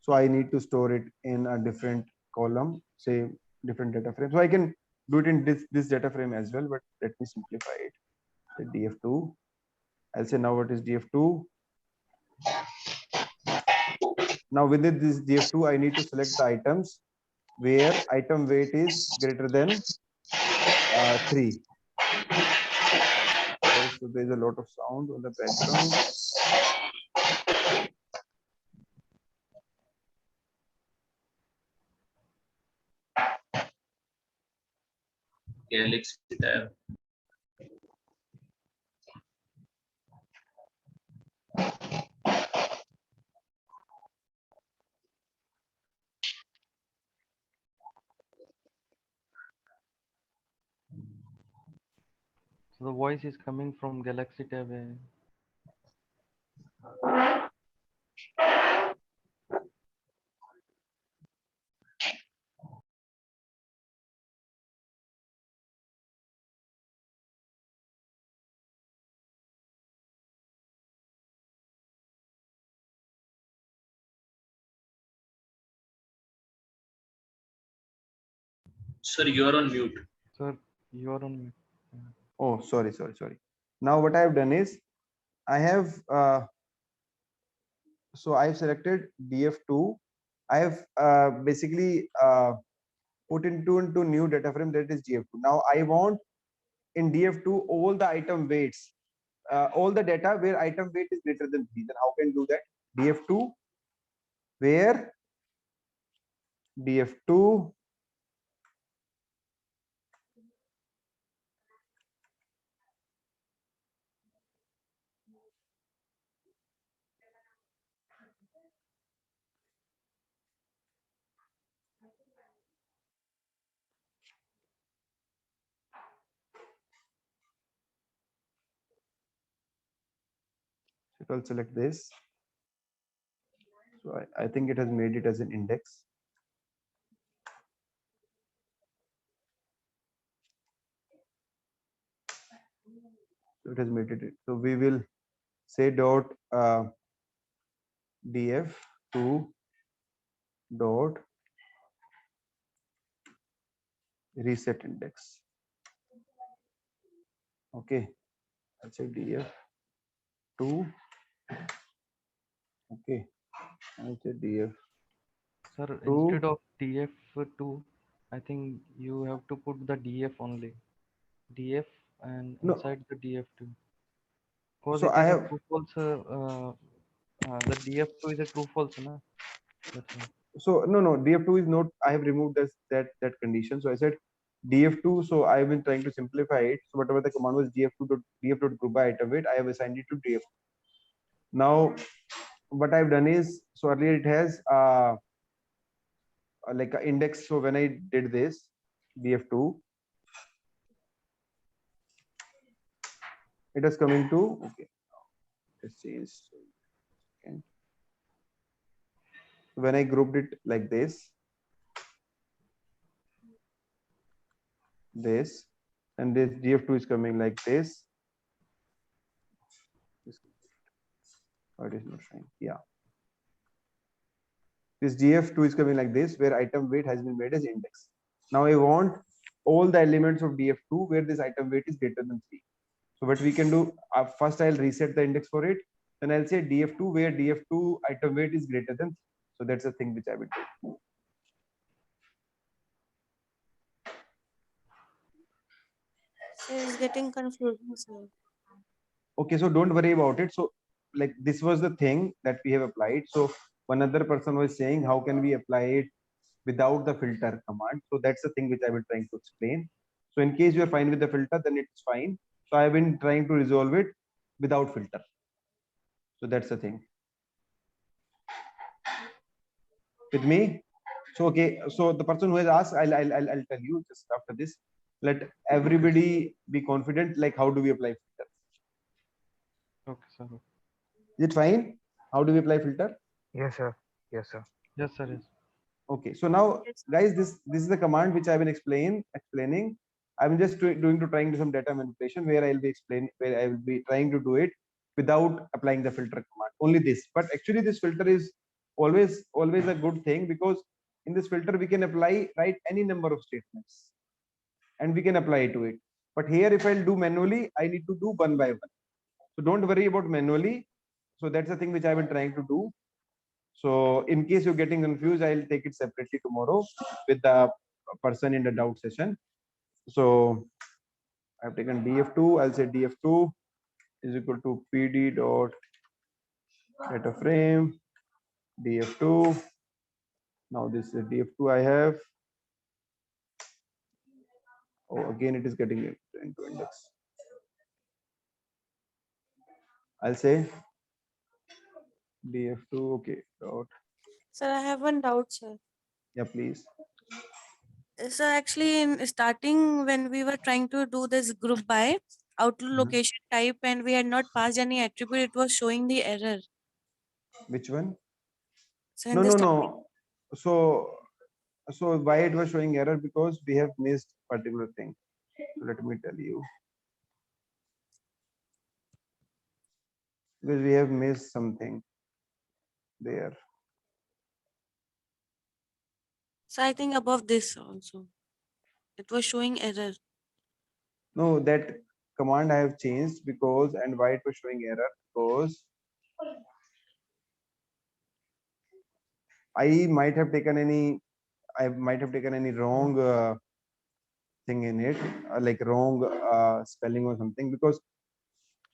So I need to store it in a different column, say different data frame. So I can do it in this data frame as well, but let me simplify it. Say df2. I'll say now what is df2. Now within this df2, I need to select the items where item weight is greater than 3. So there's a lot of sound on the background. Galaxy tab. So the voice is coming from Galaxy tab. Sir, you are on mute. Sir, you are on mute. Oh, sorry. Now what I have done is I have so I have selected df2. I have basically put into new data frame, that is df2. Now I want in df2 all the item weights, all the data where item weight is greater than 3. Then how can do that? df2 where df2 so I'll select this. So I think it has made it as an index. So it has made it. So we will say dot df2 dot reset index. Okay, I'll say df2. Okay, I'll say df2. Sir, instead of df2, I think you have to put the df only. Df and No. inside the df2. Because So it I is a have true false. The df2 is a true false, na? That's why. so no df2 is not. I have removed that condition. So I said df2. So I've been trying to simplify it. So whatever the command was df2 group by item weight, I have assigned it to df. Now what I've done is, so earlier it has like an index. So when I did this df2, it is coming to, okay, let's change. Okay. When I grouped it like this, and this df2 is coming like this. Oh, it is not showing. Yeah. This df2 is coming like this, where item weight has been made as index. Now I want all the elements of df2 where this item weight is greater than 3. So what we can do, first I'll reset the index for it. Then I'll say df2 where df2 item weight is greater than 3. So that's the thing which I will do. So it's getting confusing, sir. Okay, so don't worry about it. So like this was the thing that we have applied. So one other person was saying, how can we apply it without the filter command? So that's the thing which I will trying to explain. So in case you're fine with the filter, then it's fine. So I've been trying to resolve it without filter. So that's the thing. With me? So okay, so the person who has asked, I'll tell you just after this. Let everybody be confident. Like, how do we apply filter? Okay, sir. Is it fine? How do we apply filter? Yes, sir. Yes, sir. Yes, sir. Yes. Okay, so now guys, this is the command which I've been explaining. I'm just trying to some data manipulation where I will be trying to do it without applying the filter command. Only this, but actually this filter is always a good thing, because in this filter we can write any number of statements and we can apply it to it. But here if I'll do manually, I need to do one by one. So don't worry about manually. So that's the thing which I've been trying to do. So in case you're getting confused, I'll take it separately tomorrow with the person in the doubt session. So I've taken df2. I'll say df2 is equal to pd dot data frame df2. Now this is df2 I have. Oh, again it is getting into index. I'll say df2. Okay. Dot. Sir, I have one doubt, sir. Yeah, please. So actually in starting when we were trying to do this group by outlook location type and we had not passed any attribute, it was showing the error. Which one? So in No. So why it was showing error? Because we have missed particular thing. So let me tell you. Because we have missed something there. So I think above this also. It was showing error. No, that command I have changed because, and why it was showing error, because I might have taken any wrong thing in it, like wrong spelling or something, because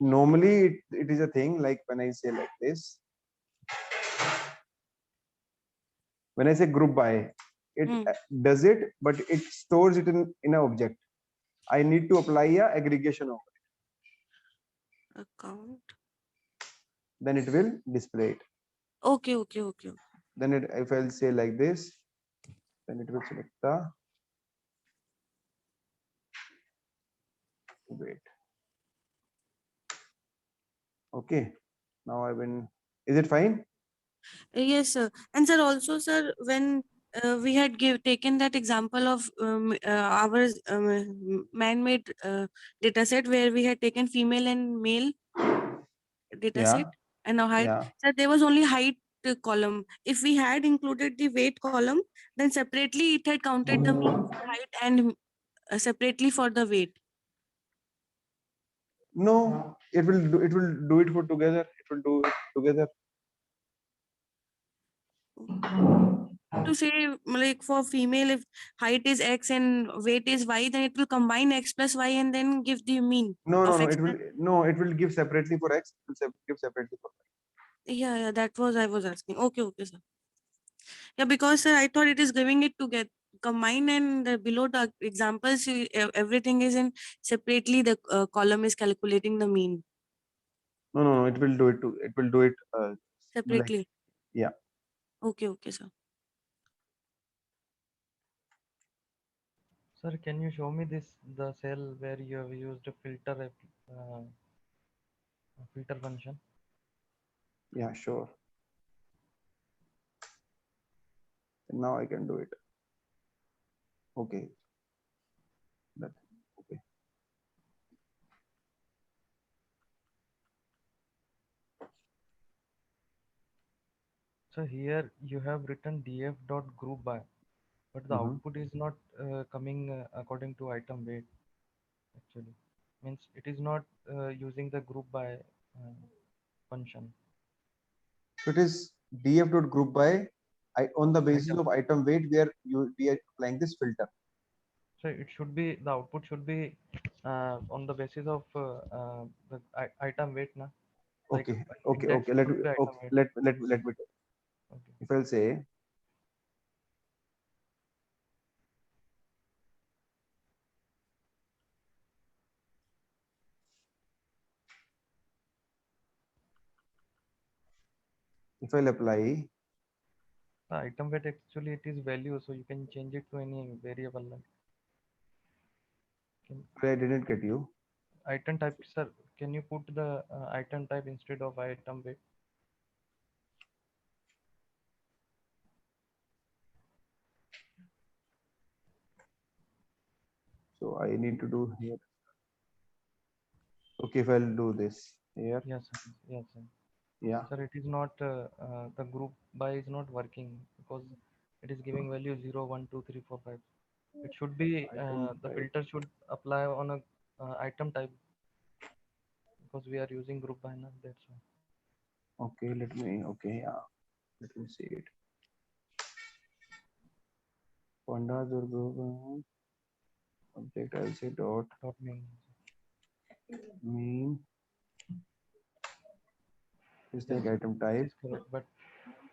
normally it is a thing like when I say like this, when I say group by, it Hmm. does it, but it stores it in an object. I need to apply a aggregation of it, Account. then it will display it. Okay, okay, okay. Then it, if I'll say like this, then it will select the weight. Okay, now I've been, is it fine? Yes, sir. And sir, also, sir, when we had taken that example of our man-made data set where we had taken female and male data Yeah, set and now height. yeah. So there was only height column. If we had included the weight column, then separately it had counted the mean for height and separately for the weight. No, it will do it for together. It will do it together. To say like for female, if height is X and weight is Y, then it will combine X plus Y and then give the mean No, no, of no. X. It will give separately for X. It will give separately for Y. Yeah, that was I was asking. Okay, sir. Yeah, because sir, I thought it is giving it to get combine and below the examples, everything is in separately. The column is calculating the mean No, no, no. It will do it too. It will do it. Like, separately. yeah. Okay, sir. Sir, can you show me the cell where you have used a filter function? Yeah, sure. And now I can do it. Okay. That, okay. So here you have written df dot group by, but the output is not coming according to item weight. Actually, means it is not using the group by function. So it is df dot group by, on the basis Item. of item weight we are applying this filter. So it should be, the output should be on the basis of the item weight, na? Like Okay. index Okay. Let me should be item weight. let me tell. Okay. If I'll say if I'll apply, The item weight actually it is value, so you can change it to any variable. Like I didn't get you. item type, sir. Can you put the item type instead of item weight? So I need to do here. Okay, if I'll do this here. Yes, sir. Yes, sir. Yeah. Sir, it is not the group by is not working because it is giving value 0, 1, 2, 3, 4, 5. It should be Item the type. filter should apply on a item type because we are using group by now. That's why. Okay, okay, yeah. Let me see it. Pandas or group object, I'll say dot Mean. mean is like Yes, item this type. is correct. But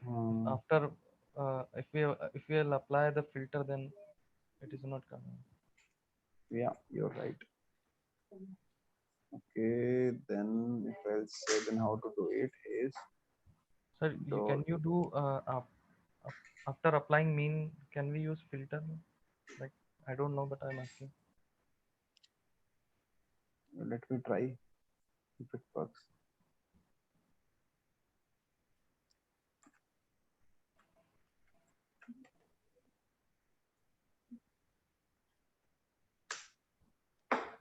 Um, after if we will apply the filter, then it is not coming. yeah, you're right. Okay, then if I'll say then how to do it is Sir, can you do after applying mean? Can we use filter? Like I don't know, but I'm asking. let me try if it works.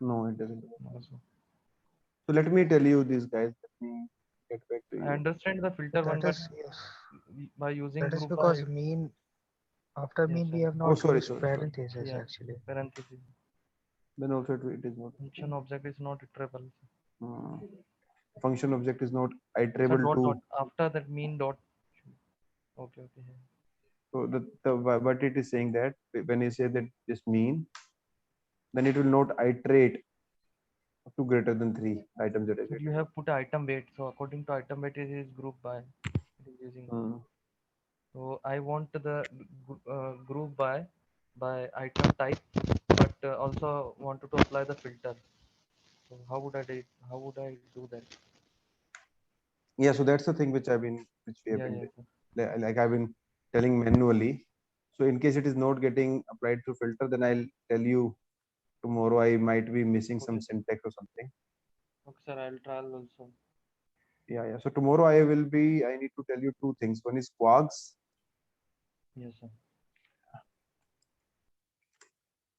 No, it doesn't. Also. So let me tell you this, guys. Let me get back to I you. understand the filter one, That but is, yes. by using That is group by because mean After Yes, mean we sir. have Oh, not sorry, used sorry. parentheses Yeah, actually. parenthesis. Then also it is not. Function object is not iterable. Hmm. Function object is not Sir, iterable dot to. dot. After that mean dot. Okay, okay. Yeah. So but it is saying that when you say that this mean, then it will not iterate to greater than 3 items that I Sir, get. you have put item weight. So according to item weight, it is group by. It is using. Hmm. So I want the group by item type, but also wanted to apply the filter. So how would I do that? Yeah, so that's the thing which we have Yeah, been yeah, sir. like I've been telling manually. So in case it is not getting applied through filter, then I'll tell you tomorrow. I might be missing some Okay, sir. syntax or something. Okay, sir. I'll try also. Yeah, yeah. So tomorrow I need to tell you two things. One is quags Yes, sir.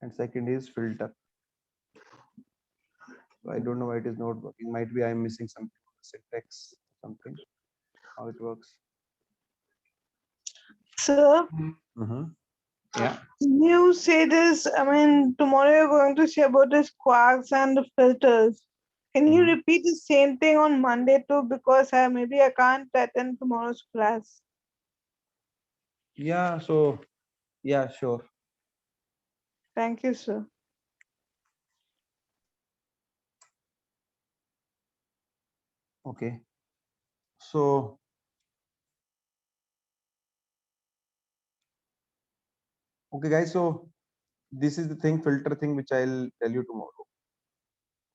and second is filter. So I don't know why it is not working. Might be I'm missing some syntax, something. How it works. Sir, Yeah. can you say this? I mean, tomorrow you're going to say about this quarks and the filters. Can you Mhm. repeat the same thing on Monday too? Because maybe I can't attend tomorrow's class. Yeah. So yeah, sure. Thank you, sir. Okay. So okay, guys. So this is the thing, filter thing, which I'll tell you tomorrow.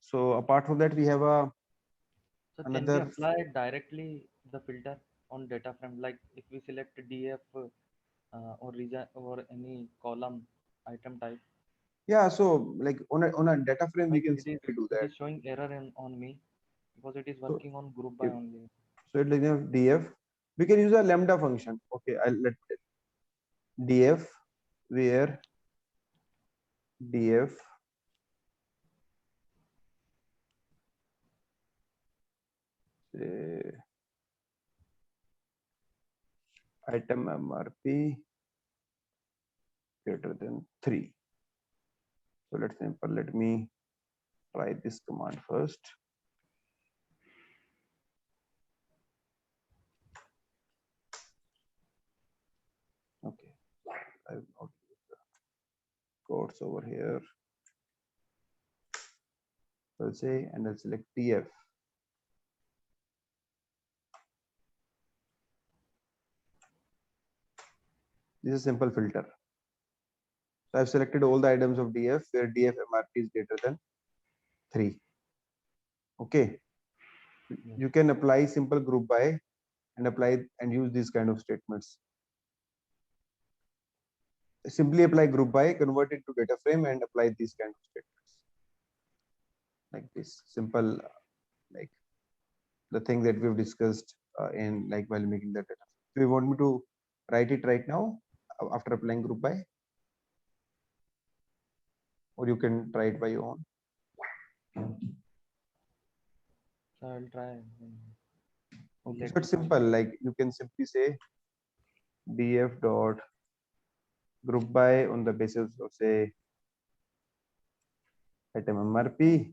So apart from that, we have So can we another. apply directly the filter on data frame? Like if we select DF or region or any column item type, Yeah. So like on a data frame, we like can simply do it that. is showing error on me because it is So working on group by if only. so, it like df, we can use a lambda function. Okay, I'll let df where df say item mrp greater than 3. So let's simple. Let me try this command first. Okay, I've not used the codes over here. So I'll say and I'll select df. This is simple filter. So I've selected all the items of df where df mrp is greater than 3. Okay, Yes. you can apply simple group by and apply and use these kind of statements. Simply apply group by, convert it to data frame and apply these kind of statements. Like this simple, like the thing that we've discussed in like while making the data. Do you want me to write it right now after applying group by? Or you can try it by your own. So I'll try. Okay, so Let it's simple. Like you can simply say df dot group by on the basis of say item mrp.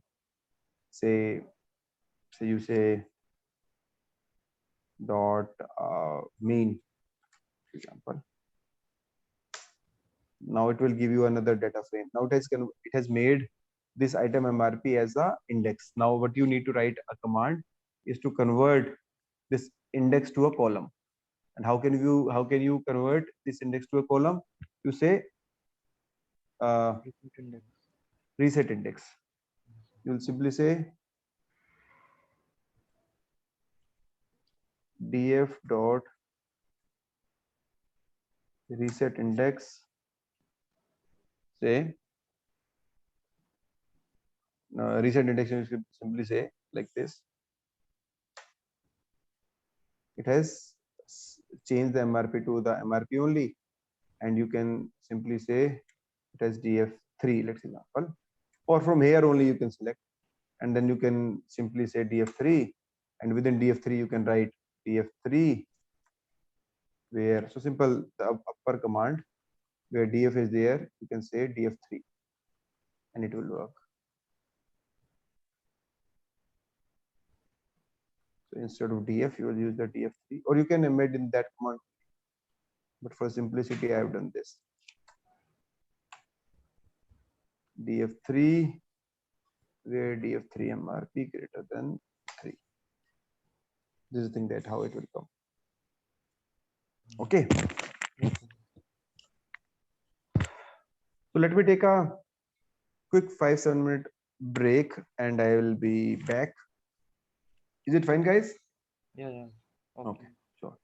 Say you say dot mean, for example. Now it will give you another data frame. Now it has made this item mrp as a index. Now what you need to write a command is to convert this index to a column. And how can you convert this index to a column? You say repeat index. reset index. You will simply say df dot reset index, say reset index, you should simply say like this. It has changed the mrp to the mrp only, and you can simply say it has df3, let's example, or from here only you can select, and then you can simply say df3, and within df3 you can write df3 where, so simple, the upper command where df is there, you can say df3 and it will work. So instead of df, you will use the df3, or you can embed in that command. But for simplicity, I have done this. df3, where df3 mrp greater than 3. This is the thing that how it will come. Okay. So let me take a quick 5-7 minute break and I will be back. Is it fine, guys? Yeah. Okay, sure.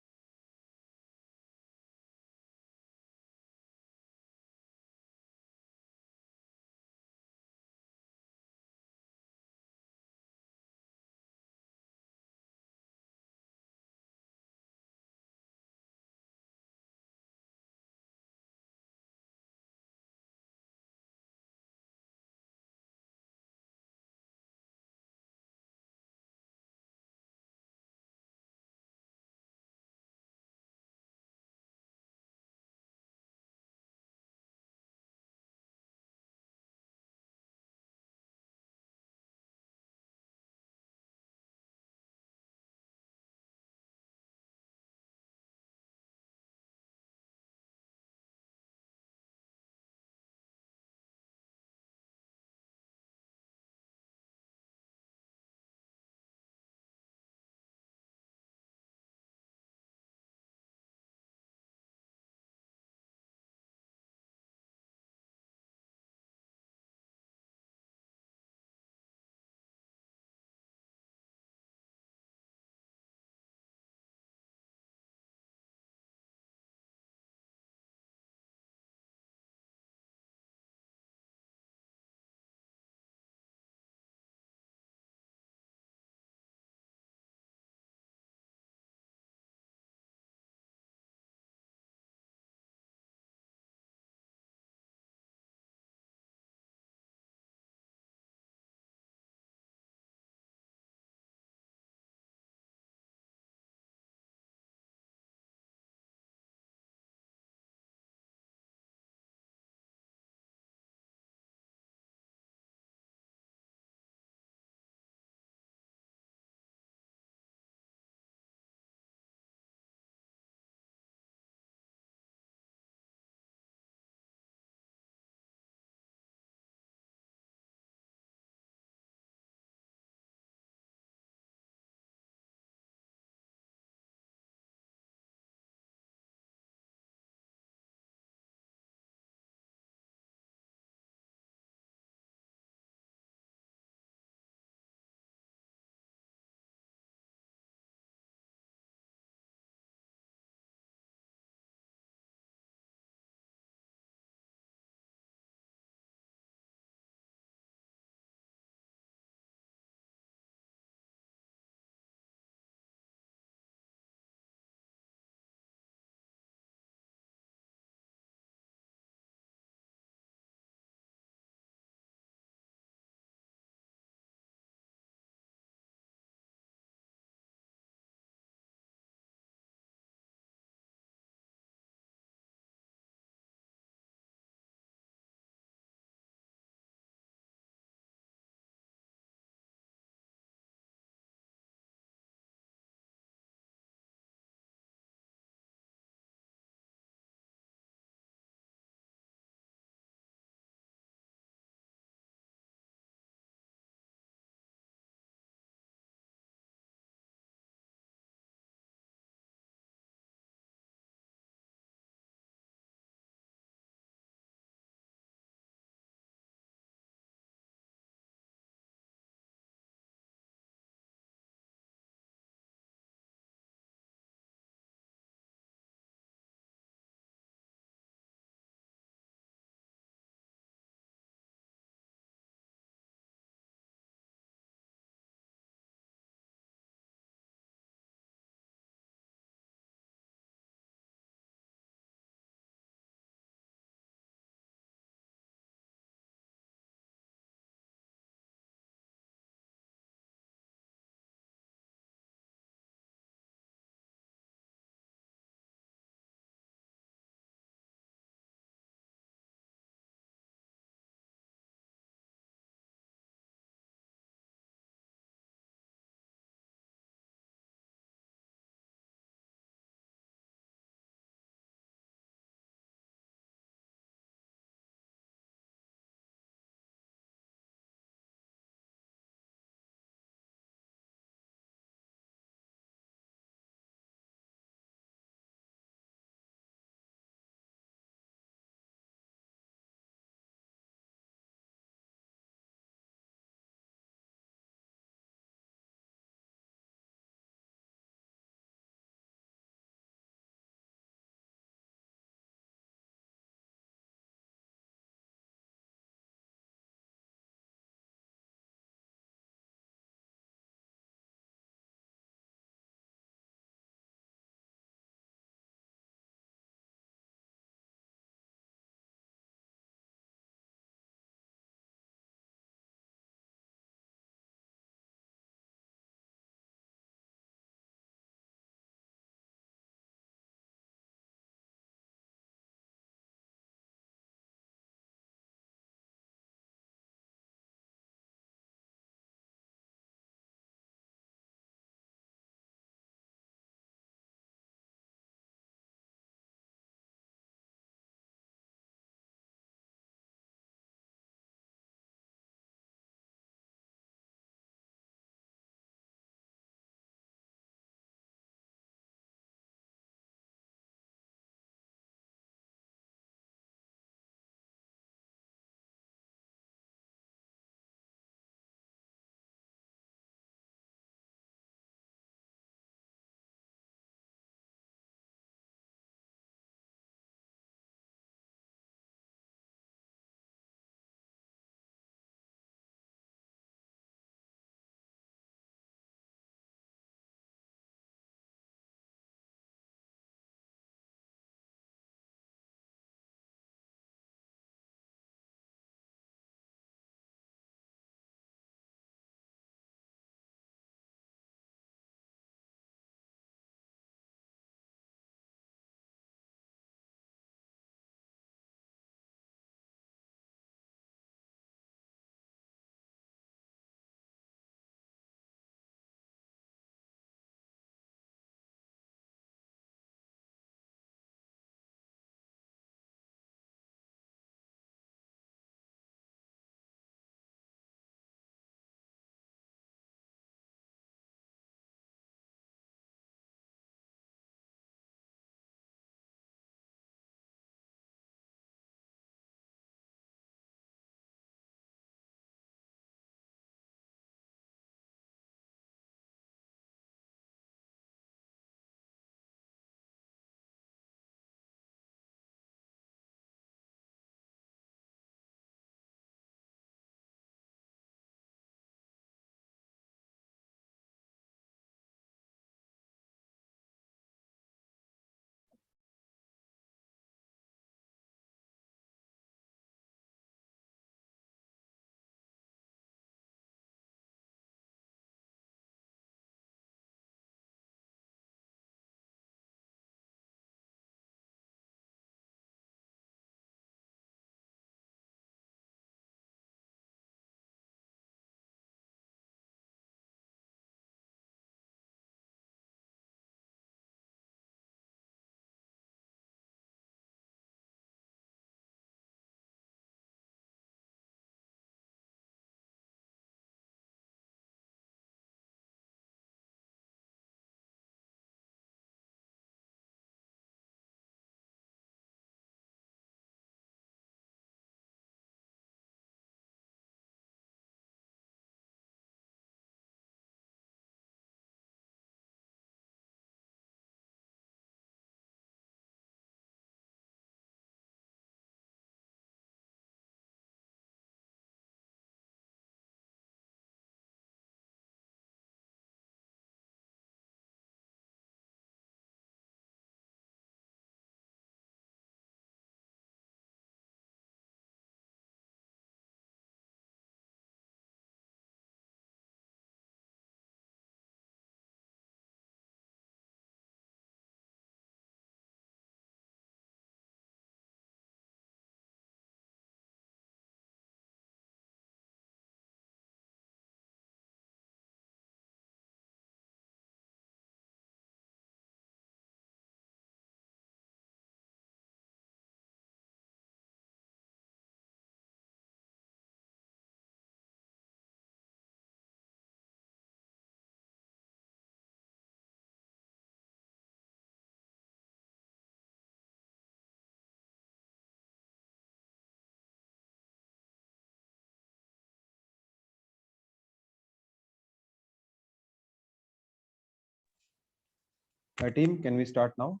Team, can we start now?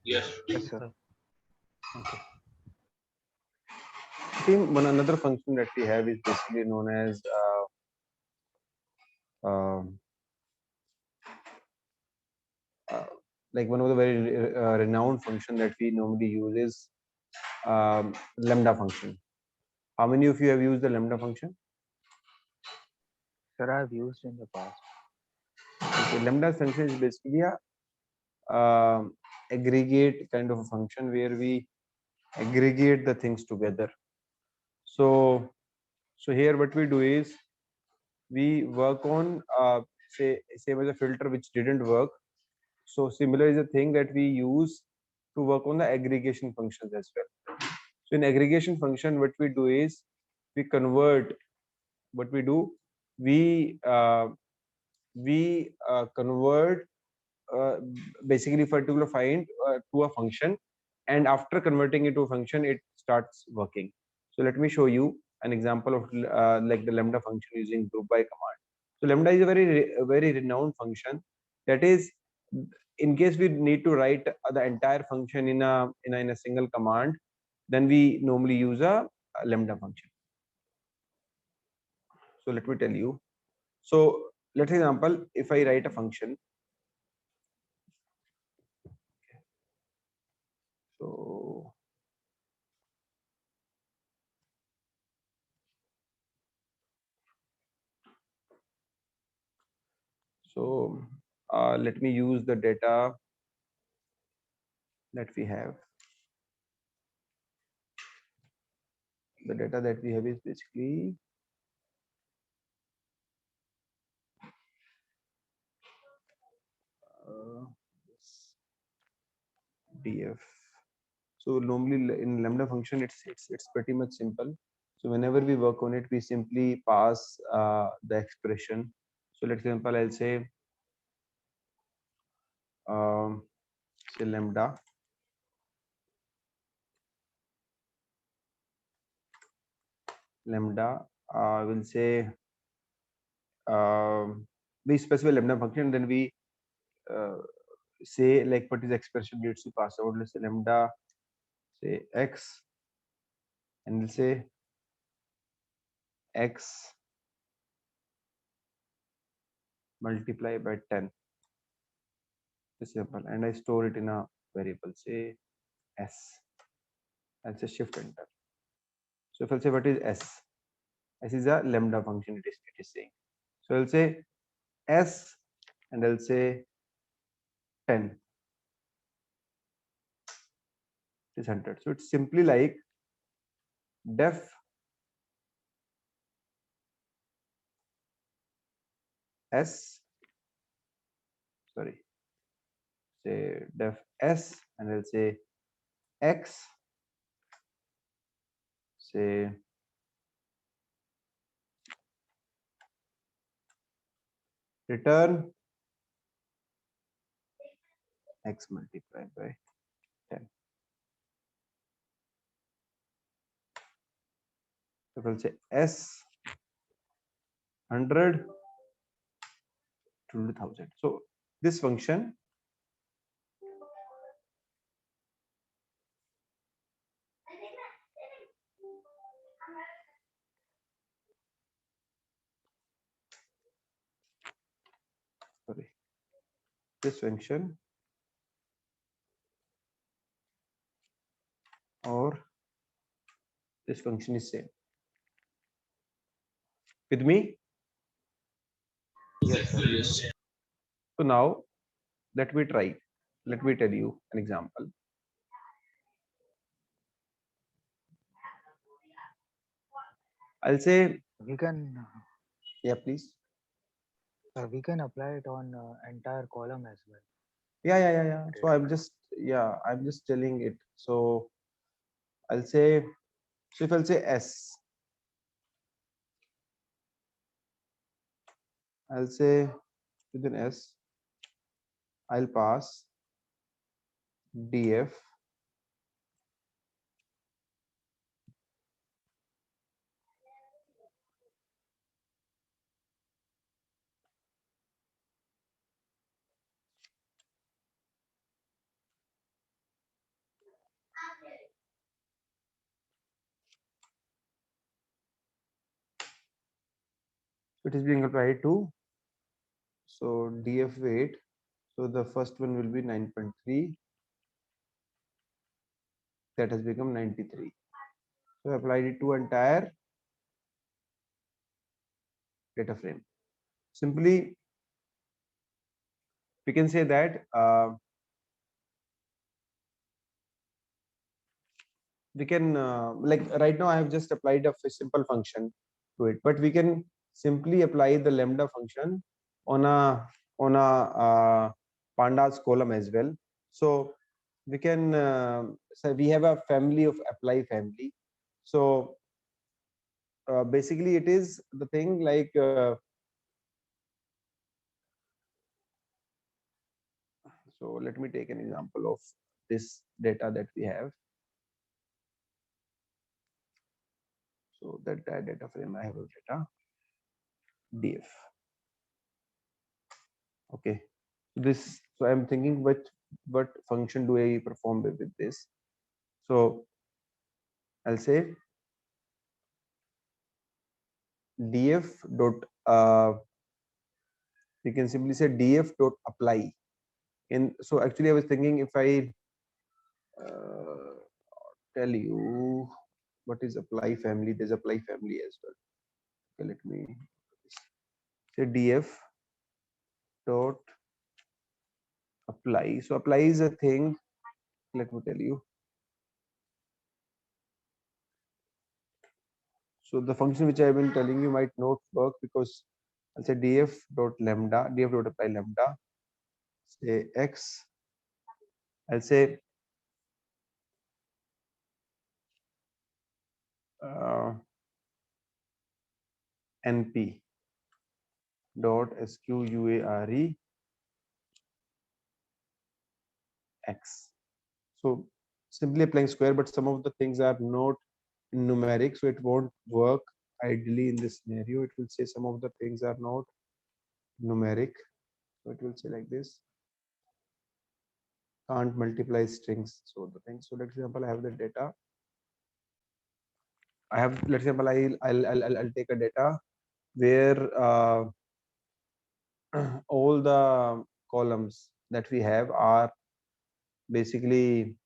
Yes. Yes, sir. Okay. Team, one another function that we have is basically known as um, like one of the very renowned function that we normally use is lambda function. How many of you have used the lambda function? Sir, I've used in the past. Okay, lambda function is basically a aggregate kind of a function where we aggregate the things together. So here what we do is we work on say same as a filter which didn't work. So similar is a thing that we use to work on the aggregation functions as well. So in aggregation function, what we do is we convert. What we do, we convert basically particular find to a function, and after converting it to a function, it starts working. So let me show you an example of like the lambda function using group by command. So lambda is a very renowned function. That is, in case we need to write the entire function in a single command, then we normally use a lambda function. So let me tell you. So let's example, if I write a function. So let me use the data that we have. The data that we have is basically df. So normally in lambda function, it's pretty much simple. So whenever we work on it, we simply pass the expression. So let's example, I'll say lambda will say we specify lambda function, then we say like what is the expression needs to pass out. Let's say lambda say x, and we'll say x multiply by 10. It's simple, and I store it in a variable, say s. I'll say shift enter. So if I'll say what is s, s is a lambda function. It is saying. So I'll say s, and I'll say 10 is 100. So it's simply like def s, sorry, say def s, and I'll say x, say return x multiplied by 10. So we'll say s 100 to 1000. So this function sorry, this function or this function is same with me. Yes, sir. Yes. So now let me try. Let me tell you an example. I'll say, We can yeah, please. we can apply it on entire column as well. Yeah. So Data. I'm just telling it. So I'll say, so if I'll say s, I'll say within s, I'll pass df it is being applied to, so df weight, so the first one will be 9.3, that has become 93. So I applied it to entire data frame. Simply we can say that we can like right now I have just applied a simple function to it, but we can simply apply the lambda function on a pandas column as well. So we can so we have a family of apply family. So basically it is the thing like so let me take an example of this data that we have. So that data frame I have a data df. Okay, this, so I'm thinking what function do I perform with this. So I'll say df dot you can simply say df dot apply in. So actually I was thinking if I tell you what is apply family, there's apply family as well. Okay, let me say df dot apply. So apply is a thing, let me tell you. So the function which I've been telling you might not work, because I'll say df dot lambda, df dot apply lambda, say x, I'll say np dot square x. So simply applying square, but some of the things are not numeric, so it won't work ideally in this scenario. It will say some of the things are not numeric, so it will say like this, can't multiply strings. So the thing, so let's example I have the data, I have, let's example I'll take a data where all the columns that we have are basically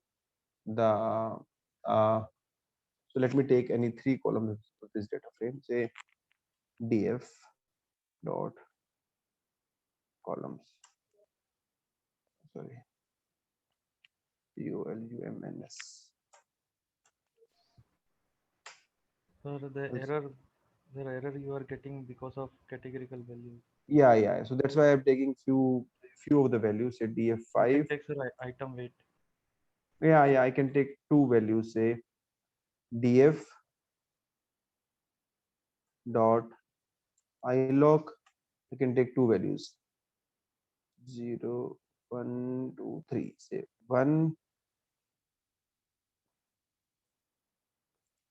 the so let me take any 3 columns of this data frame, say df dot columns, sorry, columns. Sir, the error you are getting because of categorical values. Yeah, so that's why I'm taking few of the values, say You df5. can take the item weight. Yeah, I can take 2 values, say df dot ilog, I can take 2 values, 0 1 2 3, say 1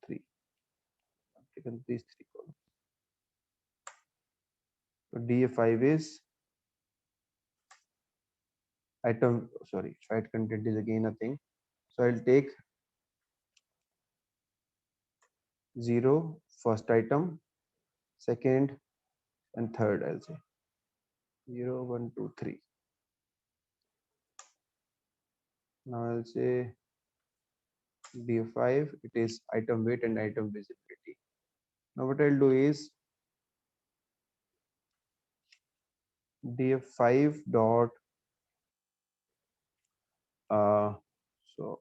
3, I've taken these 3 columns. So df5 is item, sorry, fat content is again a thing, so I'll take 0 first item, second and third, I'll say 0 1 2 3. Now I'll say df5, it is item weight and item visibility. Now what I'll do is df5 dot so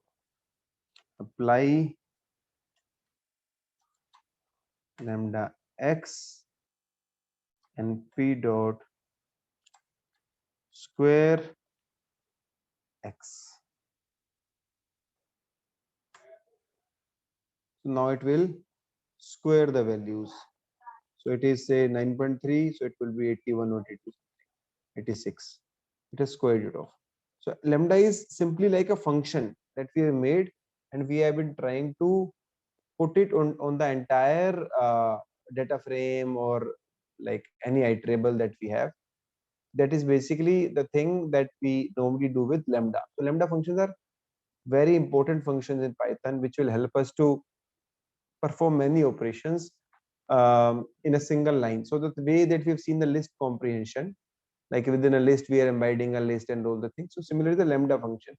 apply lambda x and p dot square x. So now it will square the values. So it is say 9.3, so it will be 81 or 82, 86. It has squared it off. So lambda is simply like a function that we have made, and we have been trying to put it on the entire data frame or like any iterable that we have. That is basically the thing that we normally do with lambda. So lambda functions are very important functions in Python, which will help us to perform many operations in a single line. So the way that we've seen the list comprehension, like within a list we are embedding a list and all the things. So similarly, the lambda function,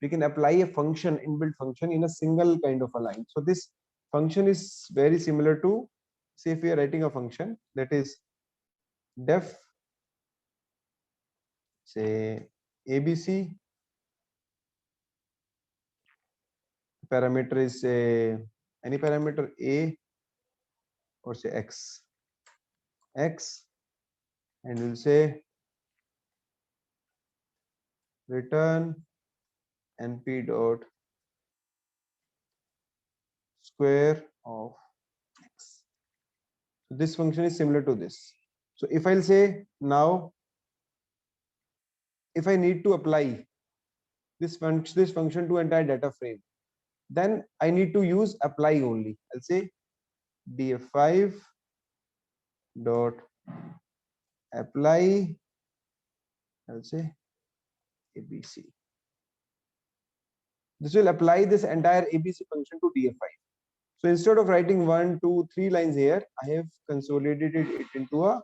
we can apply a function, inbuilt function, in a single kind of a line. So this function is very similar to, say, if we are writing a function that is def, say, ABC, parameter is, say, any parameter A, or say x, and we'll say return np dot square of x. So this function is similar to this. So if I'll say now, if I need to apply this function to entire data frame, then I need to use apply only. I'll say df5 dot apply, I'll say ABC. This will apply this entire ABC function to df5. So instead of writing 1, 2, 3 lines here, I have consolidated it into a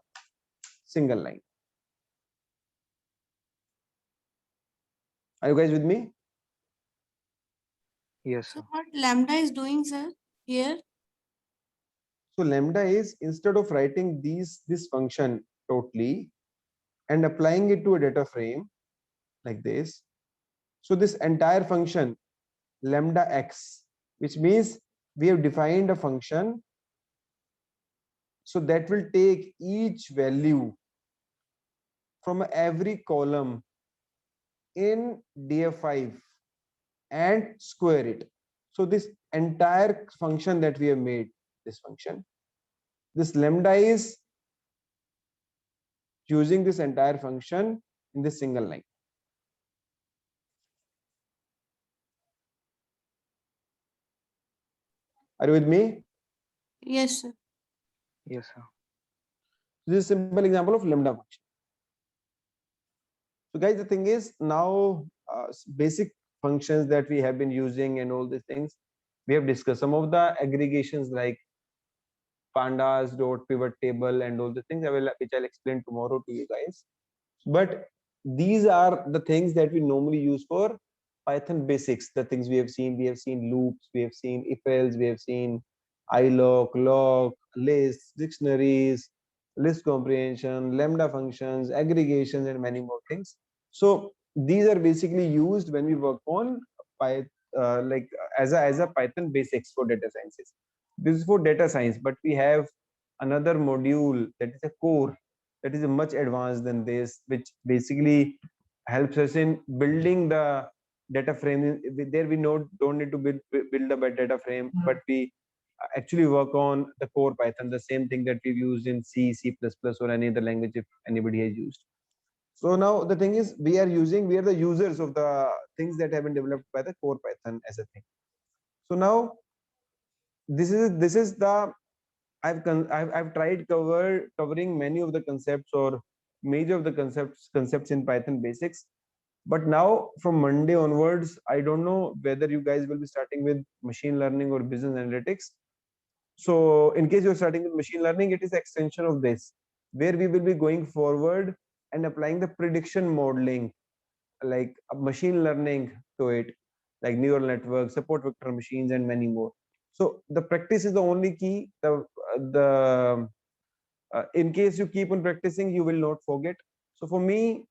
single line. Are you guys with me? Yes, So sir. what lambda is doing, sir, here? So lambda is, instead of writing this function totally and applying it to a data frame like this, so this entire function lambda x, which means we have defined a function, so that will take each value from every column in df5 and square it. So this entire function that we have made, this function, this lambda is using this entire function in this single line. Are you with me? Yes, sir. Yes, sir. This is a simple example of lambda function. So guys, the thing is, now basic functions that we have been using and all these things we have discussed. Some of the aggregations like pandas dot pivot table and all the things which I'll explain tomorrow to you guys. But these are the things that we normally use for Python basics. The things we have seen loops, we have seen if else, we have seen iloc, lock, lists, dictionaries, list comprehension, lambda functions, aggregations, and many more things. So these are basically used when we work on Python, like as a Python basics for data sciences. This is for data science, but we have another module that is a core, that is much advanced than this, which basically helps us in building the data frame. There we don't need to build a data frame, but we actually work on the core Python, the same thing that we've used in C, C++, or any other language if anybody has used. So now the thing is, we are the users of the things that have been developed by the core Python as a thing. So now this is the I've tried covering many of the concepts or major of the concepts in Python basics. But now from Monday onwards, I don't know whether you guys will be starting with machine learning or business analytics. So in case you're starting with machine learning, it is extension of this, where we will be going forward and applying the prediction modeling, like machine learning to it, like neural networks, support vector machines, and many more. So the practice is the only key. In case you keep on practicing, you will not forget. So for me,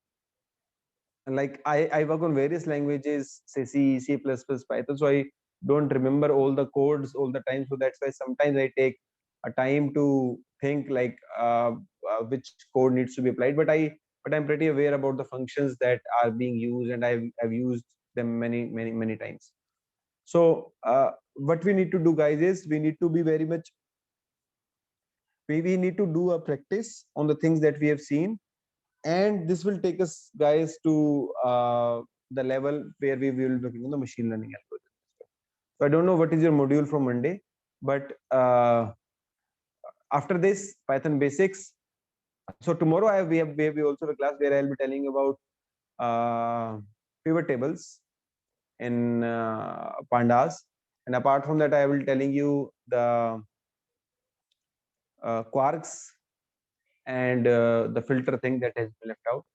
like I work on various languages, say C, C++, Python. So I don't remember all the codes all the time. So that's why sometimes I take a time to think like which code needs to be applied. But I'm pretty aware about the functions that are being used, and I've used them many times. So what we need to do, guys, is we need to be very much. We need to do a practice on the things that we have seen, and this will take us, guys, to the level where we will be looking on the machine learning algorithm. So I don't know what is your module from Monday, but after this Python basics. So tomorrow we also have a class where I'll be telling you about pivot tables in pandas, and apart from that I will telling you the quarks, and the filter thing that has been left out.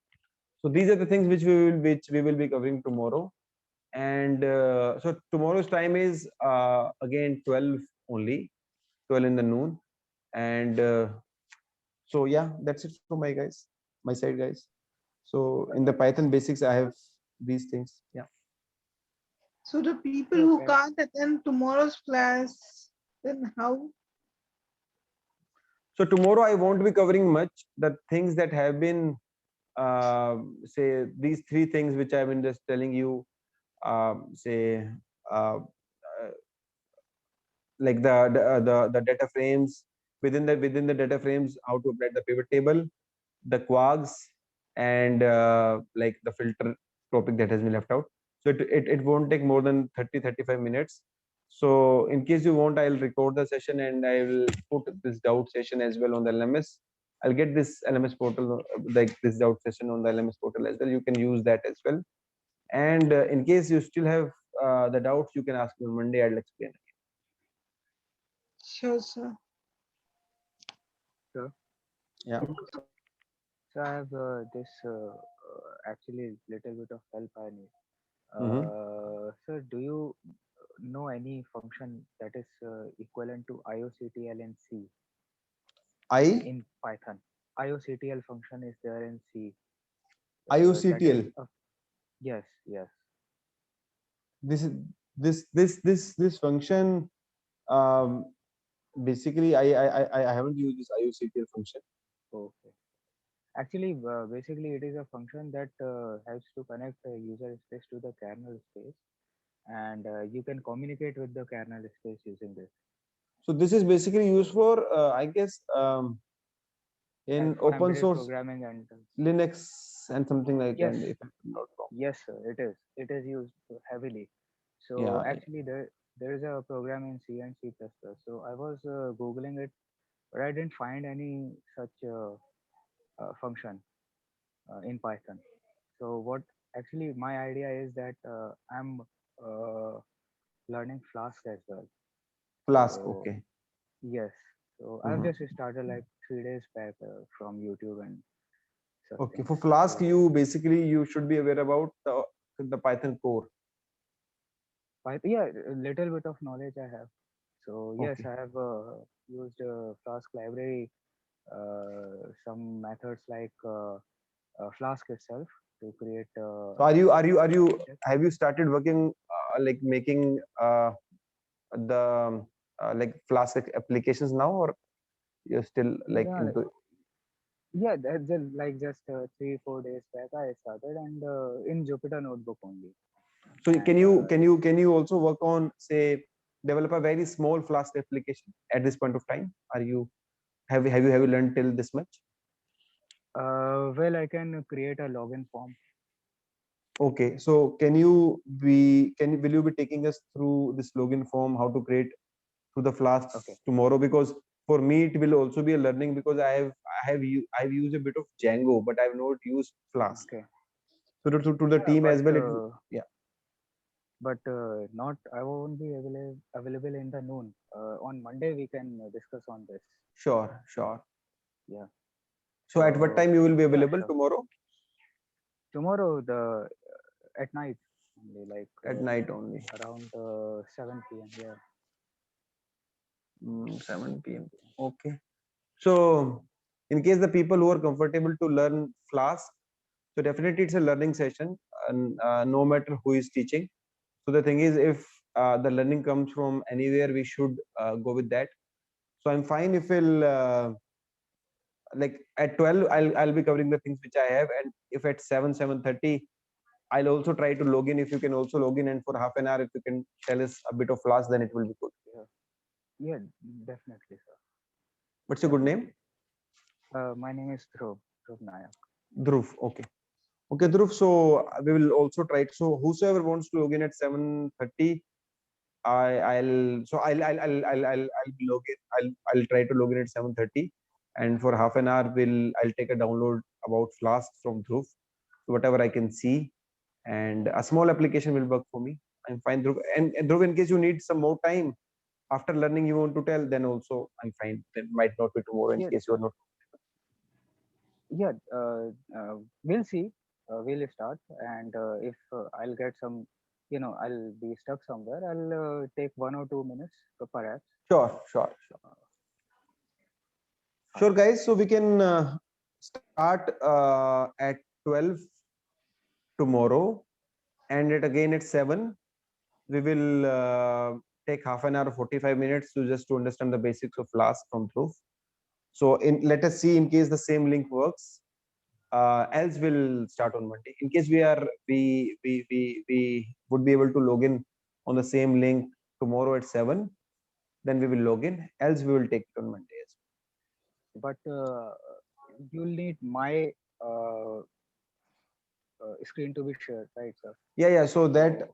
So these are the things which we will be covering tomorrow. And so tomorrow's time is again 12 only, 12 in the noon. And so yeah, that's it from my side, guys. So in the Python basics, I have these things. Yeah. So the people who Okay. can't attend tomorrow's class, then how? So tomorrow I won't be covering much. The things that have been say these three things which I've been just telling you, say uh, uh, like the data frames, within the data frames, how to apply the pivot table, the quarks, and like the filter topic that has been left out. So it won't take more than 30-35 minutes. So in case you want, I'll record the session and I will put this doubt session as well on the LMS. I'll get this LMS portal, like this doubt session on the LMS portal as well. You can use that as well. And in case you still have the doubts, you can ask me on Monday. I'll explain. Sure, sir. Yeah. So I have this actually little bit of help I need. Mhm. Sir, do you know any function that is equivalent to IOCTL in C in Python? IOCTL function is there in C. That is IOCTL. yes, yes. This is this function. Basically, I haven't used this IOCTL function. Okay. Actually, basically, it is a function that helps to connect user space to the kernel space, and you can communicate with the kernel space using this. So this is basically used for I guess in For open embedded source programming and Linux and something like yes, that, if I'm not wrong. yes, sir, it is. It is used heavily. So Yeah. actually, there is a program in C and C++. So I was googling it, but I didn't find any such function in Python. So what actually my idea is that I'm uh, learning Flask as well. Flask. So Okay. yes, so I've Mhm. just started like 3 days back from YouTube and such Okay. things. For Flask, So, you basically you should be aware about the Python core. Yeah, a little bit of knowledge I have. So yes, Okay. I have used Flask library, some methods like Flask itself to create. So are you have you started working like making the like Flask applications now, or you're still like Yeah, into? yeah, that's like just 3-4 days back I started and in Jupyter Notebook only. So And can you also work on, say, develop a very small Flask application at this point of time? Are you have you learned till this much? well, I can create a login form. Okay, so can you will you be taking us through this login form, how to create through the Flask Okay. tomorrow? Because for me it will also be a learning, because I've used a bit of Django, but I've not used Flask. Okay. So to the Yeah, team but as well, yeah. but not I won't be available in the noon. On Monday we can discuss on this. Sure, sure. Yeah. So at what time you will be yeah, available sure. tomorrow? Tomorrow at night only, like At night only. around 7 p.m. Yeah. 7 p.m. Okay. So in case the people who are comfortable to learn Flask, so definitely it's a learning session, and no matter who is teaching. So the thing is, if the learning comes from anywhere, we should go with that. So I'm fine if we'll like at 12 I'll be covering the things which I have, and if at 7:30 I'll also try to log in. If you can also log in, and for half an hour if you can tell us a bit of Flask, then it will be good. Yeah, definitely, sir. What's your good name? My name is Dhruv Nayak. Dhruv. Okay. Okay, Dhruv. So we will also try. So whosoever wants to log in at 7:30, I'll log in. I'll try to log in at 7:30, and for half an hour I'll take a download about Flask from Dhruv. So whatever I can see, and a small application will work for me. I'm fine, Dhruv. And Dhruv, in case you need some more time, after learning you want to tell, then also I'm fine. That might not be tomorrow in Yeah. case you are not. Yeah, we'll see. We'll start, and if I'll get some, I'll be stuck somewhere. I'll take 1 or 2 minutes, perhaps. Sure, sure, sure. Sure, guys. So we can start at 12 tomorrow, and again at 7. We will take half an hour, 45 minutes to just to understand the basics of Flask from Dhruv. So let us see in case the same link works. Else we'll start on Monday. In case we would be able to log in on the same link tomorrow at 7, then we will log in. Else we will take it on Monday as But you'll need my screen to be shared, right, sir? yeah. So that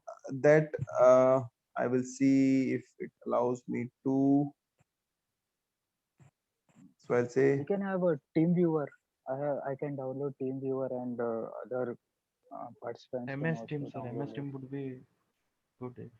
I will see if it allows me to. So I'll say We can have a team viewer. I can download team viewer, and other participants can MS also Team, sir. download MS it. Team would be good.